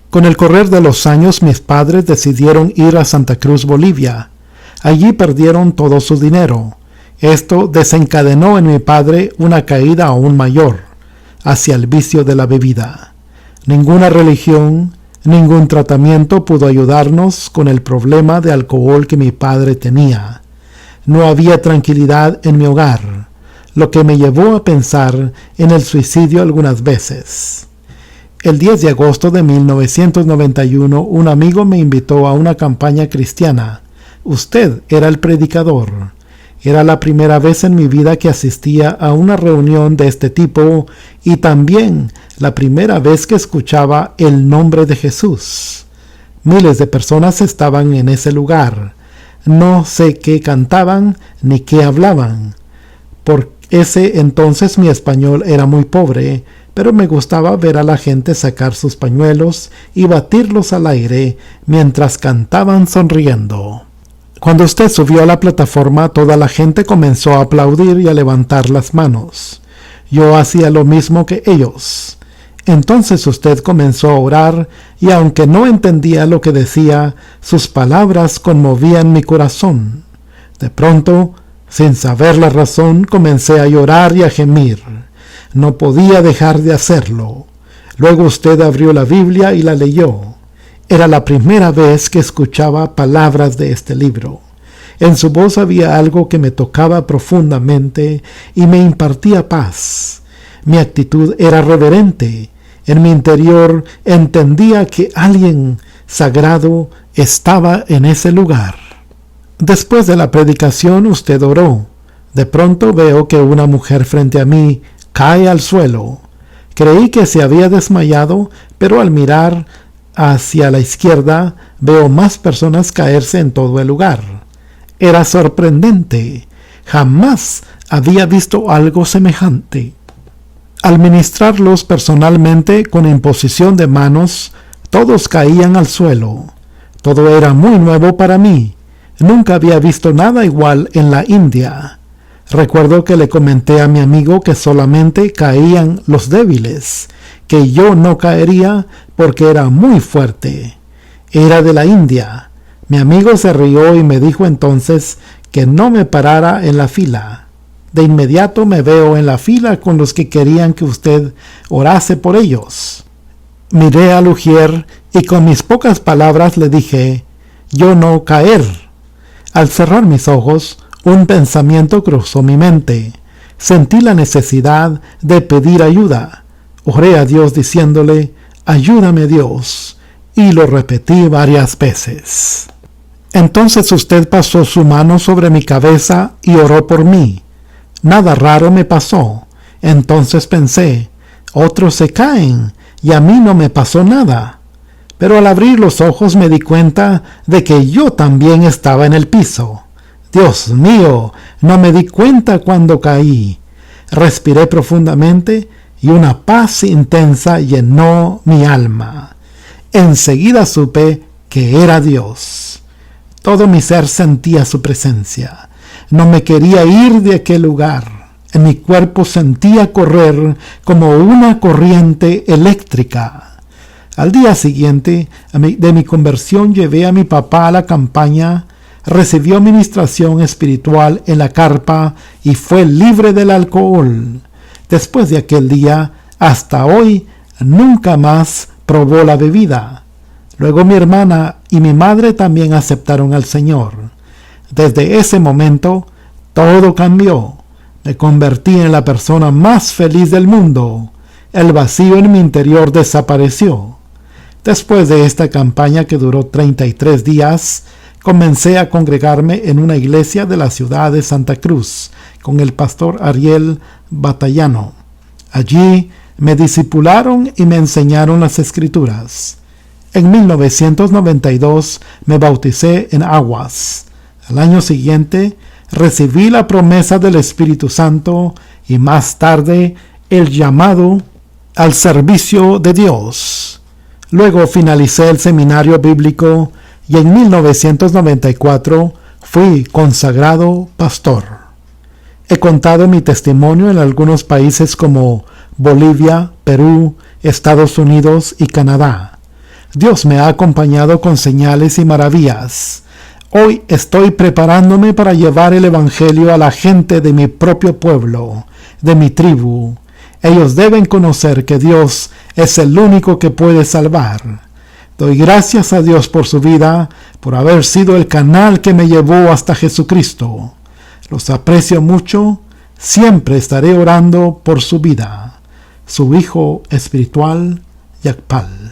Con el correr de los años, mis padres decidieron ir a Santa Cruz, Bolivia. Allí perdieron todo su dinero. Esto desencadenó en mi padre una caída aún mayor hacia el vicio de la bebida. Ninguna religión, ningún tratamiento pudo ayudarnos con el problema de alcohol que mi padre tenía. No había tranquilidad en mi hogar, lo que me llevó a pensar en el suicidio algunas veces. El 10 de agosto de 1991, un amigo me invitó a una campaña cristiana. Usted era el predicador. Era la primera vez en mi vida que asistía a una reunión de este tipo y también la primera vez que escuchaba el nombre de Jesús. Miles de personas estaban en ese lugar. No sé qué cantaban ni qué hablaban. Por ese entonces mi español era muy pobre, pero me gustaba ver a la gente sacar sus pañuelos y batirlos al aire mientras cantaban sonriendo. Cuando usted subió a la plataforma, toda la gente comenzó a aplaudir y a levantar las manos. Yo hacía lo mismo que ellos. Entonces usted comenzó a orar y aunque no entendía lo que decía, sus palabras conmovían mi corazón. De pronto, sin saber la razón, comencé a llorar y a gemir. No podía dejar de hacerlo. Luego usted abrió la Biblia y la leyó. Era la primera vez que escuchaba palabras de este libro. En su voz había algo que me tocaba profundamente y me impartía paz. Mi actitud era reverente. En mi interior entendía que alguien sagrado estaba en ese lugar. Después de la predicación usted oró. De pronto veo que una mujer frente a mí cae al suelo. Creí que se había desmayado, pero al mirar hacia la izquierda veo más personas caerse en todo el lugar. Era sorprendente. Jamás había visto algo semejante. Al ministrarlos personalmente con imposición de manos, todos caían al suelo. Todo era muy nuevo para mí. Nunca había visto nada igual en la India. Recuerdo que le comenté a mi amigo que solamente caían los débiles, que yo no caería porque era muy fuerte. Era de la India. Mi amigo se rió y me dijo entonces que no me parara en la fila. De inmediato me veo en la fila con los que querían que usted orase por ellos. Miré a Lugier y con mis pocas palabras le dije, yo no caer. Al cerrar mis ojos, un pensamiento cruzó mi mente. Sentí la necesidad de pedir ayuda. Oré a Dios diciéndole, ayúdame Dios, y lo repetí varias veces. Entonces usted pasó su mano sobre mi cabeza y oró por mí. Nada raro me pasó. Entonces pensé, otros se caen y a mí no me pasó nada. Pero al abrir los ojos me di cuenta de que yo también estaba en el piso. Dios mío, no me di cuenta cuando caí. Respiré profundamente y una paz intensa llenó mi alma. Enseguida supe que era Dios. Todo mi ser sentía su presencia. No me quería ir de aquel lugar. En mi cuerpo sentía correr como una corriente eléctrica. Al día siguiente de mi conversión llevé a mi papá a la campaña, recibió ministración espiritual en la carpa y fue libre del alcohol. Después de aquel día, hasta hoy, nunca más probó la bebida. Luego mi hermana y mi madre también aceptaron al Señor. Desde ese momento, todo cambió. Me convertí en la persona más feliz del mundo. El vacío en mi interior desapareció. Después de esta campaña que duró 33 días, comencé a congregarme en una iglesia de la ciudad de Santa Cruz con el pastor Ariel Batallano. Allí me discipularon y me enseñaron las Escrituras. En 1992 me bauticé en aguas. Al año siguiente recibí la promesa del Espíritu Santo y más tarde el llamado al servicio de Dios. Luego finalicé el seminario bíblico y en 1994 fui consagrado pastor. He contado mi testimonio en algunos países como Bolivia, Perú, Estados Unidos y Canadá. Dios me ha acompañado con señales y maravillas. Hoy estoy preparándome para llevar el Evangelio a la gente de mi propio pueblo, de mi tribu. Ellos deben conocer que Dios es el único que puede salvar. Doy gracias a Dios por su vida, por haber sido el canal que me llevó hasta Jesucristo. Los aprecio mucho, siempre estaré orando por su vida. Su hijo espiritual, Yakpal.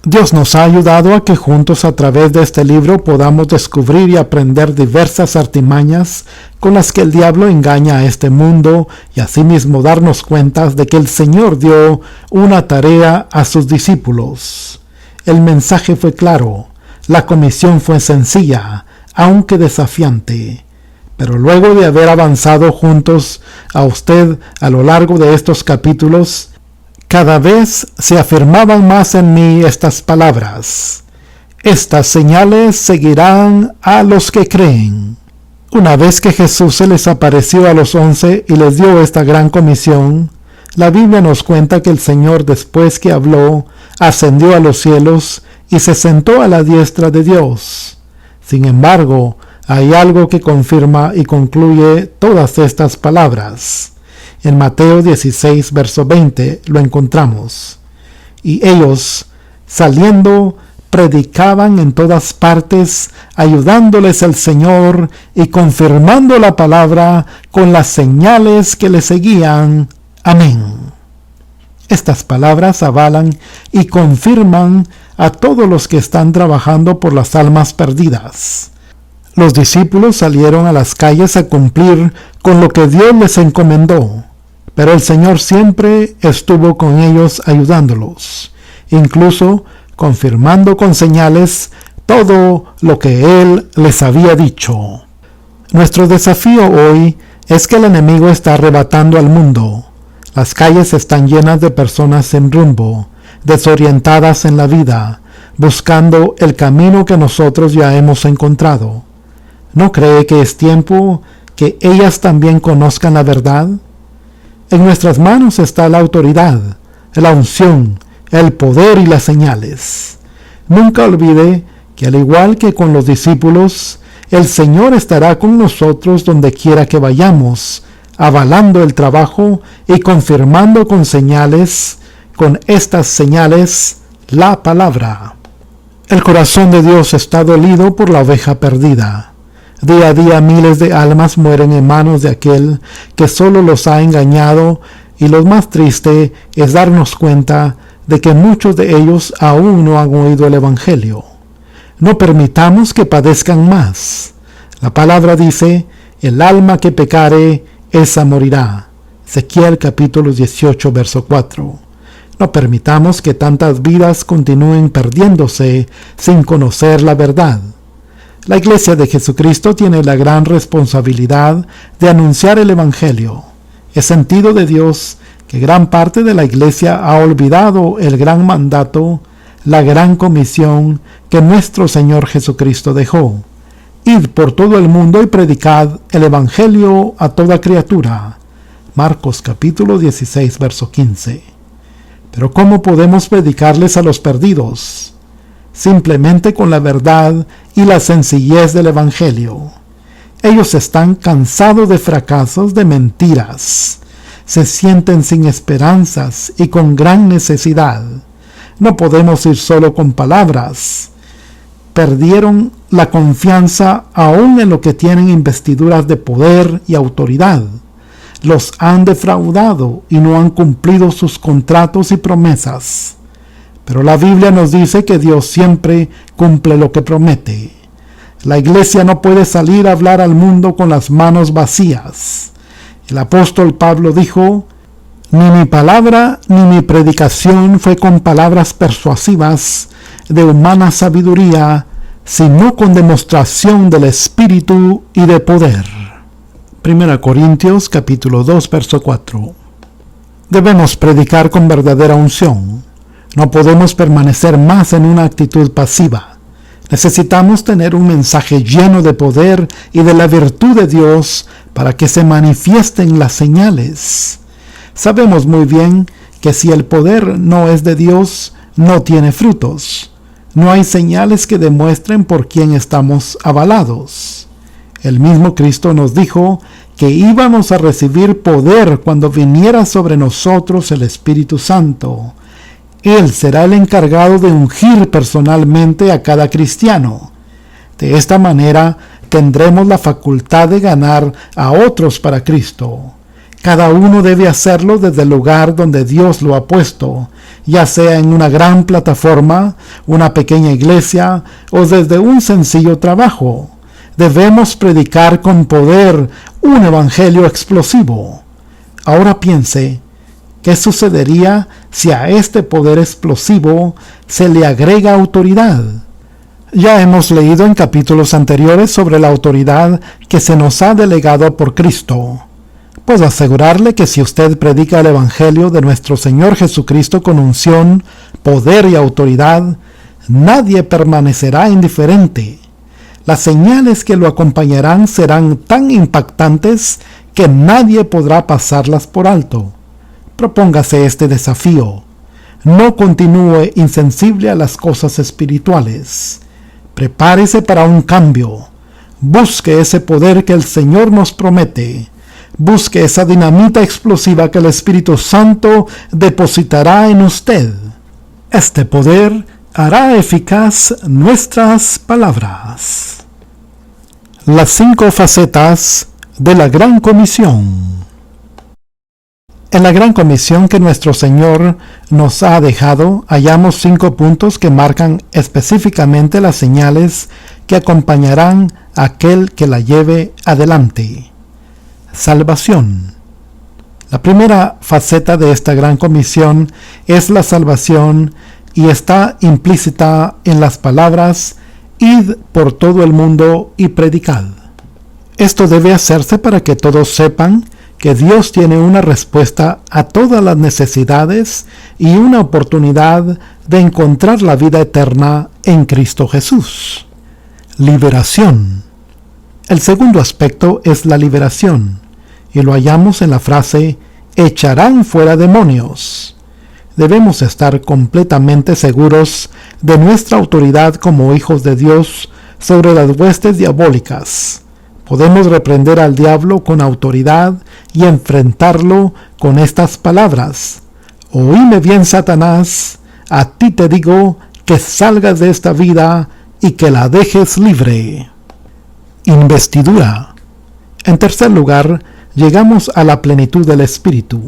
Dios nos ha ayudado a que juntos a través de este libro podamos descubrir y aprender diversas artimañas con las que el diablo engaña a este mundo y asimismo darnos cuenta de que el Señor dio una tarea a sus discípulos. El mensaje fue claro, la comisión fue sencilla, aunque desafiante. Pero luego de haber avanzado juntos a usted a lo largo de estos capítulos, cada vez se afirmaban más en mí estas palabras. Estas señales seguirán a los que creen. Una vez que Jesús se les apareció a los 11 y les dio esta gran comisión, la Biblia nos cuenta que el Señor, después que habló, ascendió a los cielos y se sentó a la diestra de Dios. Sin embargo, hay algo que confirma y concluye todas estas palabras. En Mateo 16, verso 20 lo encontramos. Y ellos, saliendo, predicaban en todas partes, ayudándoles el Señor y confirmando la palabra con las señales que le seguían. Amén. Estas palabras avalan y confirman a todos los que están trabajando por las almas perdidas. Los discípulos salieron a las calles a cumplir con lo que Dios les encomendó, pero el Señor siempre estuvo con ellos ayudándolos, incluso confirmando con señales todo lo que Él les había dicho. Nuestro desafío hoy es que el enemigo está arrebatando al mundo. Las calles están llenas de personas sin rumbo, desorientadas en la vida, buscando el camino que nosotros ya hemos encontrado. ¿No cree que es tiempo que ellas también conozcan la verdad? En nuestras manos está la autoridad, la unción, el poder y las señales. Nunca olvide que al igual que con los discípulos, el Señor estará con nosotros donde quiera que vayamos, avalando el trabajo y confirmando con estas señales, la palabra. El corazón de Dios está dolido por la oveja perdida. Día a día miles de almas mueren en manos de aquel que solo los ha engañado, y lo más triste es darnos cuenta de que muchos de ellos aún no han oído el Evangelio. No permitamos que padezcan más. La palabra dice, el alma que pecare, esa morirá. Ezequiel capítulo 18, verso 4. No permitamos que tantas vidas continúen perdiéndose sin conocer la verdad. La Iglesia de Jesucristo tiene la gran responsabilidad de anunciar el Evangelio. Es sentido de Dios que gran parte de la Iglesia ha olvidado el gran mandato, la gran comisión que nuestro Señor Jesucristo dejó. Id por todo el mundo y predicad el Evangelio a toda criatura. Marcos capítulo 16, verso 15. Pero ¿cómo podemos predicarles a los perdidos? Simplemente con la verdad y la sencillez del Evangelio. Ellos están cansados de fracasos, de mentiras. Se sienten sin esperanzas y con gran necesidad. No podemos ir solo con palabras. Perdieron la confianza aún en lo que tienen investiduras de poder y autoridad. Los han defraudado y no han cumplido sus contratos y promesas. Pero la Biblia nos dice que Dios siempre cumple lo que promete. La Iglesia no puede salir a hablar al mundo con las manos vacías. El apóstol Pablo dijo, ni mi palabra ni mi predicación fue con palabras persuasivas de humana sabiduría, sino con demostración del Espíritu y de poder. 1 Corintios capítulo 2, verso 4. Debemos predicar con verdadera unción. No podemos permanecer más en una actitud pasiva. Necesitamos tener un mensaje lleno de poder y de la virtud de Dios para que se manifiesten las señales. Sabemos muy bien que si el poder no es de Dios, no tiene frutos. No hay señales que demuestren por quién estamos avalados. El mismo Cristo nos dijo que íbamos a recibir poder cuando viniera sobre nosotros el Espíritu Santo. Él será el encargado de ungir personalmente a cada cristiano. De esta manera tendremos la facultad de ganar a otros para Cristo. Cada uno debe hacerlo desde el lugar donde Dios lo ha puesto, ya sea en una gran plataforma, una pequeña iglesia o desde un sencillo trabajo. Debemos predicar con poder un evangelio explosivo. Ahora piense, ¿qué sucedería si a este poder explosivo se le agrega autoridad? Ya hemos leído en capítulos anteriores sobre la autoridad que se nos ha delegado por Cristo. Puedo asegurarle que si usted predica el Evangelio de nuestro Señor Jesucristo con unción, poder y autoridad, nadie permanecerá indiferente. Las señales que lo acompañarán serán tan impactantes que nadie podrá pasarlas por alto. Propóngase este desafío. No continúe insensible a las cosas espirituales. Prepárese para un cambio. Busque ese poder que el Señor nos promete. Busque esa dinamita explosiva que el Espíritu Santo depositará en usted. Este poder hará eficaz nuestras palabras. Las 5 facetas de la Gran Comisión. En la Gran Comisión que nuestro Señor nos ha dejado, hallamos 5 puntos que marcan específicamente las señales que acompañarán a aquel que la lleve adelante. Salvación. La primera faceta de esta Gran Comisión es la salvación y está implícita en las palabras: id por todo el mundo y predicad. Esto debe hacerse para que todos sepan que Dios tiene una respuesta a todas las necesidades y una oportunidad de encontrar la vida eterna en Cristo Jesús. Liberación. El segundo aspecto es la liberación, y lo hallamos en la frase «echarán fuera demonios». Debemos estar completamente seguros de nuestra autoridad como hijos de Dios sobre las huestes diabólicas. Podemos reprender al diablo con autoridad y enfrentarlo con estas palabras: «Oíme bien, Satanás, a ti te digo que salgas de esta vida y que la dejes libre». Investidura. En tercer lugar, llegamos a la plenitud del Espíritu.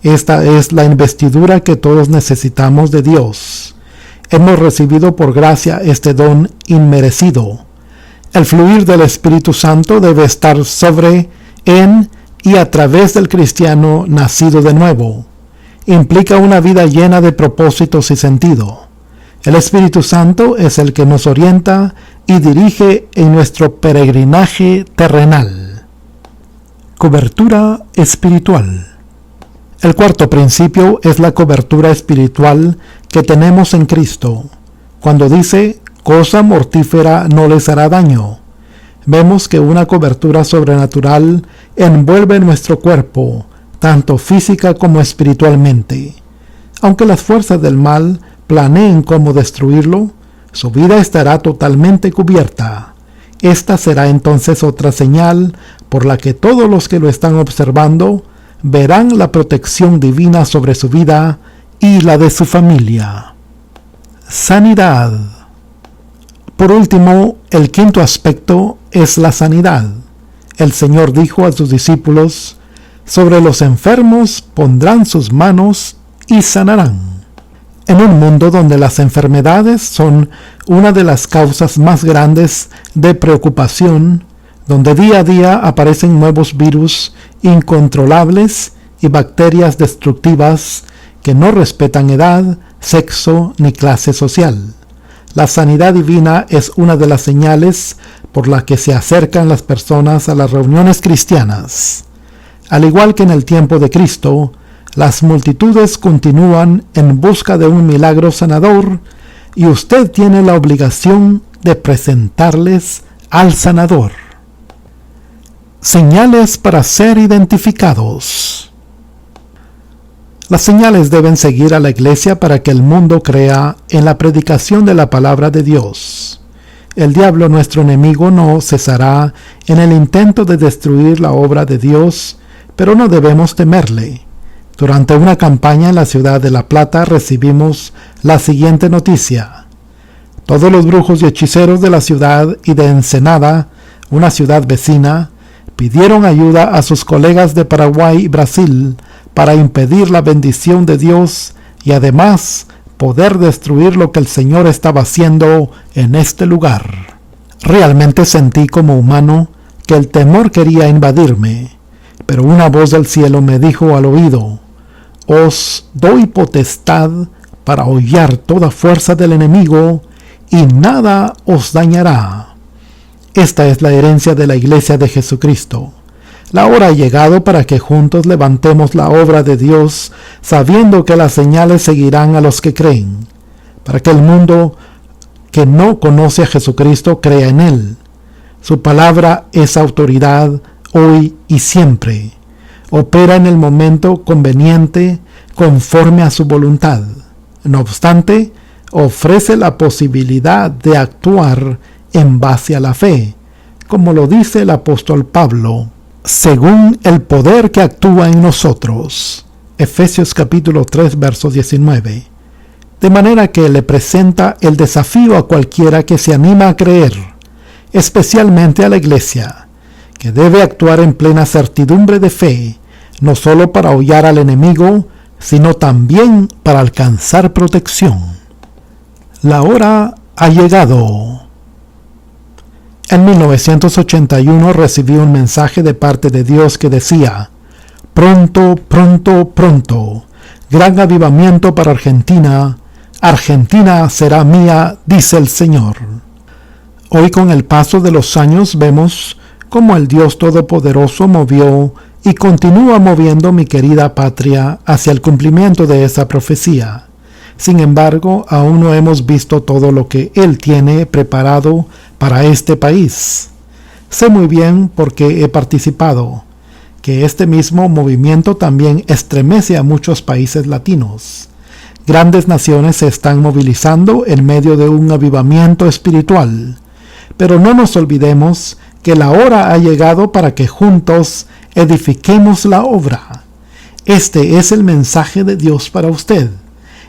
Esta es la investidura que todos necesitamos de Dios. Hemos recibido por gracia este don inmerecido. El fluir del Espíritu Santo debe estar sobre, en y a través del cristiano nacido de nuevo. Implica una vida llena de propósitos y sentido. El Espíritu Santo es el que nos orienta y dirige en nuestro peregrinaje terrenal. Cobertura espiritual. El cuarto principio es la cobertura espiritual que tenemos en Cristo. Cuando dice, cosa mortífera no les hará daño, vemos que una cobertura sobrenatural envuelve nuestro cuerpo, tanto física como espiritualmente. Aunque las fuerzas del mal planeen cómo destruirlo, su vida estará totalmente cubierta. Esta será entonces otra señal por la que todos los que lo están observando verán la protección divina sobre su vida y la de su familia. Sanidad. Por último, el quinto aspecto es la sanidad. El Señor dijo a sus discípulos: «Sobre los enfermos pondrán sus manos y sanarán». En un mundo donde las enfermedades son una de las causas más grandes de preocupación, donde día a día aparecen nuevos virus incontrolables y bacterias destructivas que no respetan edad, sexo ni clase social, la sanidad divina es una de las señales por la que se acercan las personas a las reuniones cristianas. Al igual que en el tiempo de Cristo, las multitudes continúan en busca de un milagro sanador y usted tiene la obligación de presentarles al sanador. Señales para ser identificados. Las señales deben seguir a la iglesia para que el mundo crea en la predicación de la palabra de Dios. El diablo, nuestro enemigo, no cesará en el intento de destruir la obra de Dios, pero no debemos temerle. Durante una campaña en la ciudad de La Plata recibimos la siguiente noticia: todos los brujos y hechiceros de la ciudad y de Ensenada, una ciudad vecina, pidieron ayuda a sus colegas de Paraguay y Brasil para impedir la bendición de Dios y además poder destruir lo que el Señor estaba haciendo en este lugar. Realmente sentí como humano que el temor quería invadirme, pero una voz del cielo me dijo al oído: «Os doy potestad para hollar toda fuerza del enemigo y nada os dañará». Esta es la herencia de la Iglesia de Jesucristo. La hora ha llegado para que juntos levantemos la obra de Dios, sabiendo que las señales seguirán a los que creen, para que el mundo que no conoce a Jesucristo crea en Él. Su palabra es autoridad hoy y siempre. Opera en el momento conveniente conforme a su voluntad. No obstante, ofrece la posibilidad de actuar en base a la fe, como lo dice el apóstol Pablo, según el poder que actúa en nosotros. Efesios capítulo 3, verso 19. De manera que le presenta el desafío a cualquiera que se anima a creer, especialmente a la iglesia, que debe actuar en plena certidumbre de fe, no solo para hollar al enemigo, sino también para alcanzar protección. La hora ha llegado. En 1981 recibí un mensaje de parte de Dios que decía: «Pronto, pronto, pronto, gran avivamiento para Argentina. Argentina será mía, dice el Señor». Hoy, con el paso de los años, vemos como el Dios Todopoderoso movió y continúa moviendo mi querida patria hacia el cumplimiento de esa profecía. Sin embargo, aún no hemos visto todo lo que Él tiene preparado para este país. Sé muy bien, porque he participado, que este mismo movimiento también estremece a muchos países latinos. Grandes naciones se están movilizando en medio de un avivamiento espiritual. Pero no nos olvidemos que la hora ha llegado para que juntos edifiquemos la obra. Este es el mensaje de Dios para usted,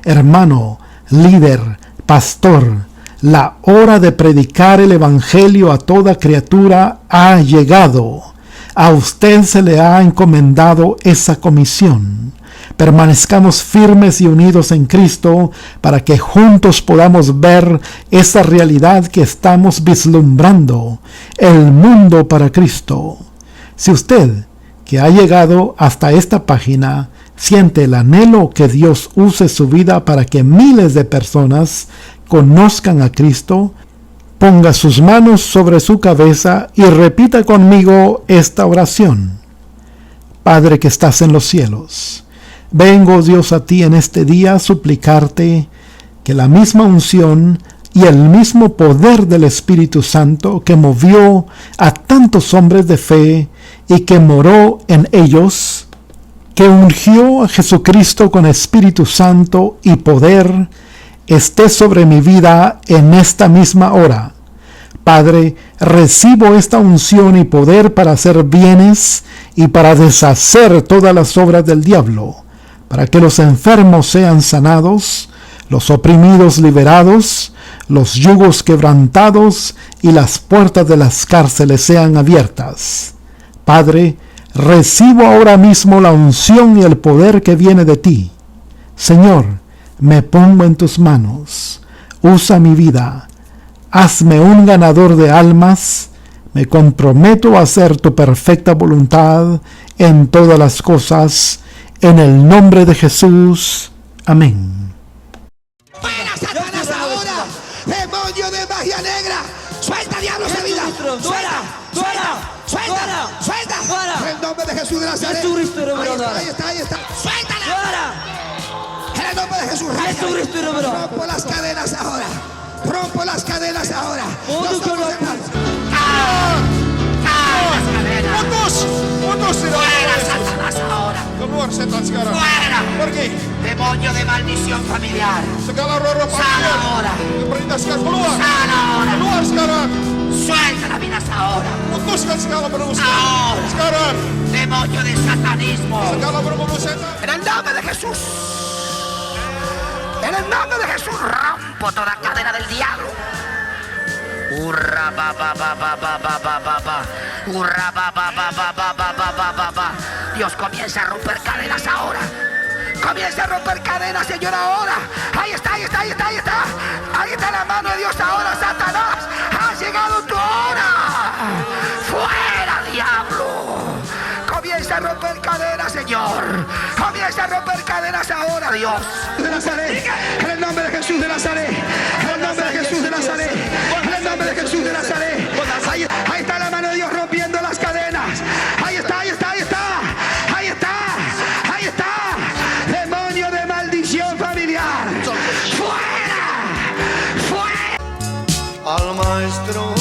hermano, líder, pastor. La hora de predicar el Evangelio a toda criatura ha llegado. A usted se le ha encomendado esa comisión. Permanezcamos firmes y unidos en Cristo para que juntos podamos ver esa realidad que estamos vislumbrando, el mundo para Cristo. Si usted, que ha llegado hasta esta página, siente el anhelo que Dios use su vida para que miles de personas conozcan a Cristo, ponga sus manos sobre su cabeza y repita conmigo esta oración. Padre que estás en los cielos, vengo, Dios, a ti en este día a suplicarte que la misma unción y el mismo poder del Espíritu Santo que movió a tantos hombres de fe y que moró en ellos, que ungió a Jesucristo con Espíritu Santo y poder, esté sobre mi vida en esta misma hora. Padre, recibo esta unción y poder para hacer bienes y para deshacer todas las obras del diablo, para que los enfermos sean sanados, los oprimidos liberados, los yugos quebrantados y las puertas de las cárceles sean abiertas. Padre, recibo ahora mismo la unción y el poder que viene de ti. Señor, me pongo en tus manos. Usa mi vida. Hazme un ganador de almas. Me comprometo a hacer tu perfecta voluntad en todas las cosas. En el nombre de Jesús. Amén. ¡Fuera, Satanás, ahora! ¡Demonio de magia negra! ¡Suelta, diablo, de vida! ¡Suelta! ¡Suelta! ¡Suelta! En el nombre de Jesús de Nazaret. Ahí está. ¡Suéltala! En el nombre de Jesús. Rompo las cadenas ahora. Rompo las cadenas ahora. ¡Fuera, Satanás, ahora! ¡Fuera! ¡Demonio de maldición familiar! ¡Sana ahora! ¡Sana ahora! ¡Suelta la vida ahora! ¡Ahora! ¡Demonio de satanismo! ¡En el nombre de Jesús! ¡En el nombre de Jesús! ¡Rompo toda cadena del diablo! ¡Hurra, ba, ba, ba, ba, ba, ba, ba, ba, ba! ¡Hurra, ba, ba, ba, ba, ba, ba, ba, ba, ba, ba! Dios comienza a romper cadenas ahora. Comienza a romper cadenas, Señor, ahora. Ahí está. Ahí está la mano de Dios ahora, Satanás. Ha llegado tu hora. ¡Fuera, diablo! Comienza a romper cadenas, Señor. Comienza a romper cadenas ahora, Dios. De Nazaret. En el nombre de Jesús de Nazaret. En el nombre de Jesús de Nazaret. En el nombre de Jesús de Nazaret. Ahí está la mano de Dios rompiendo las cadenas. Ahí está. Demonio de maldición familiar. ¡Fuera! Al maestro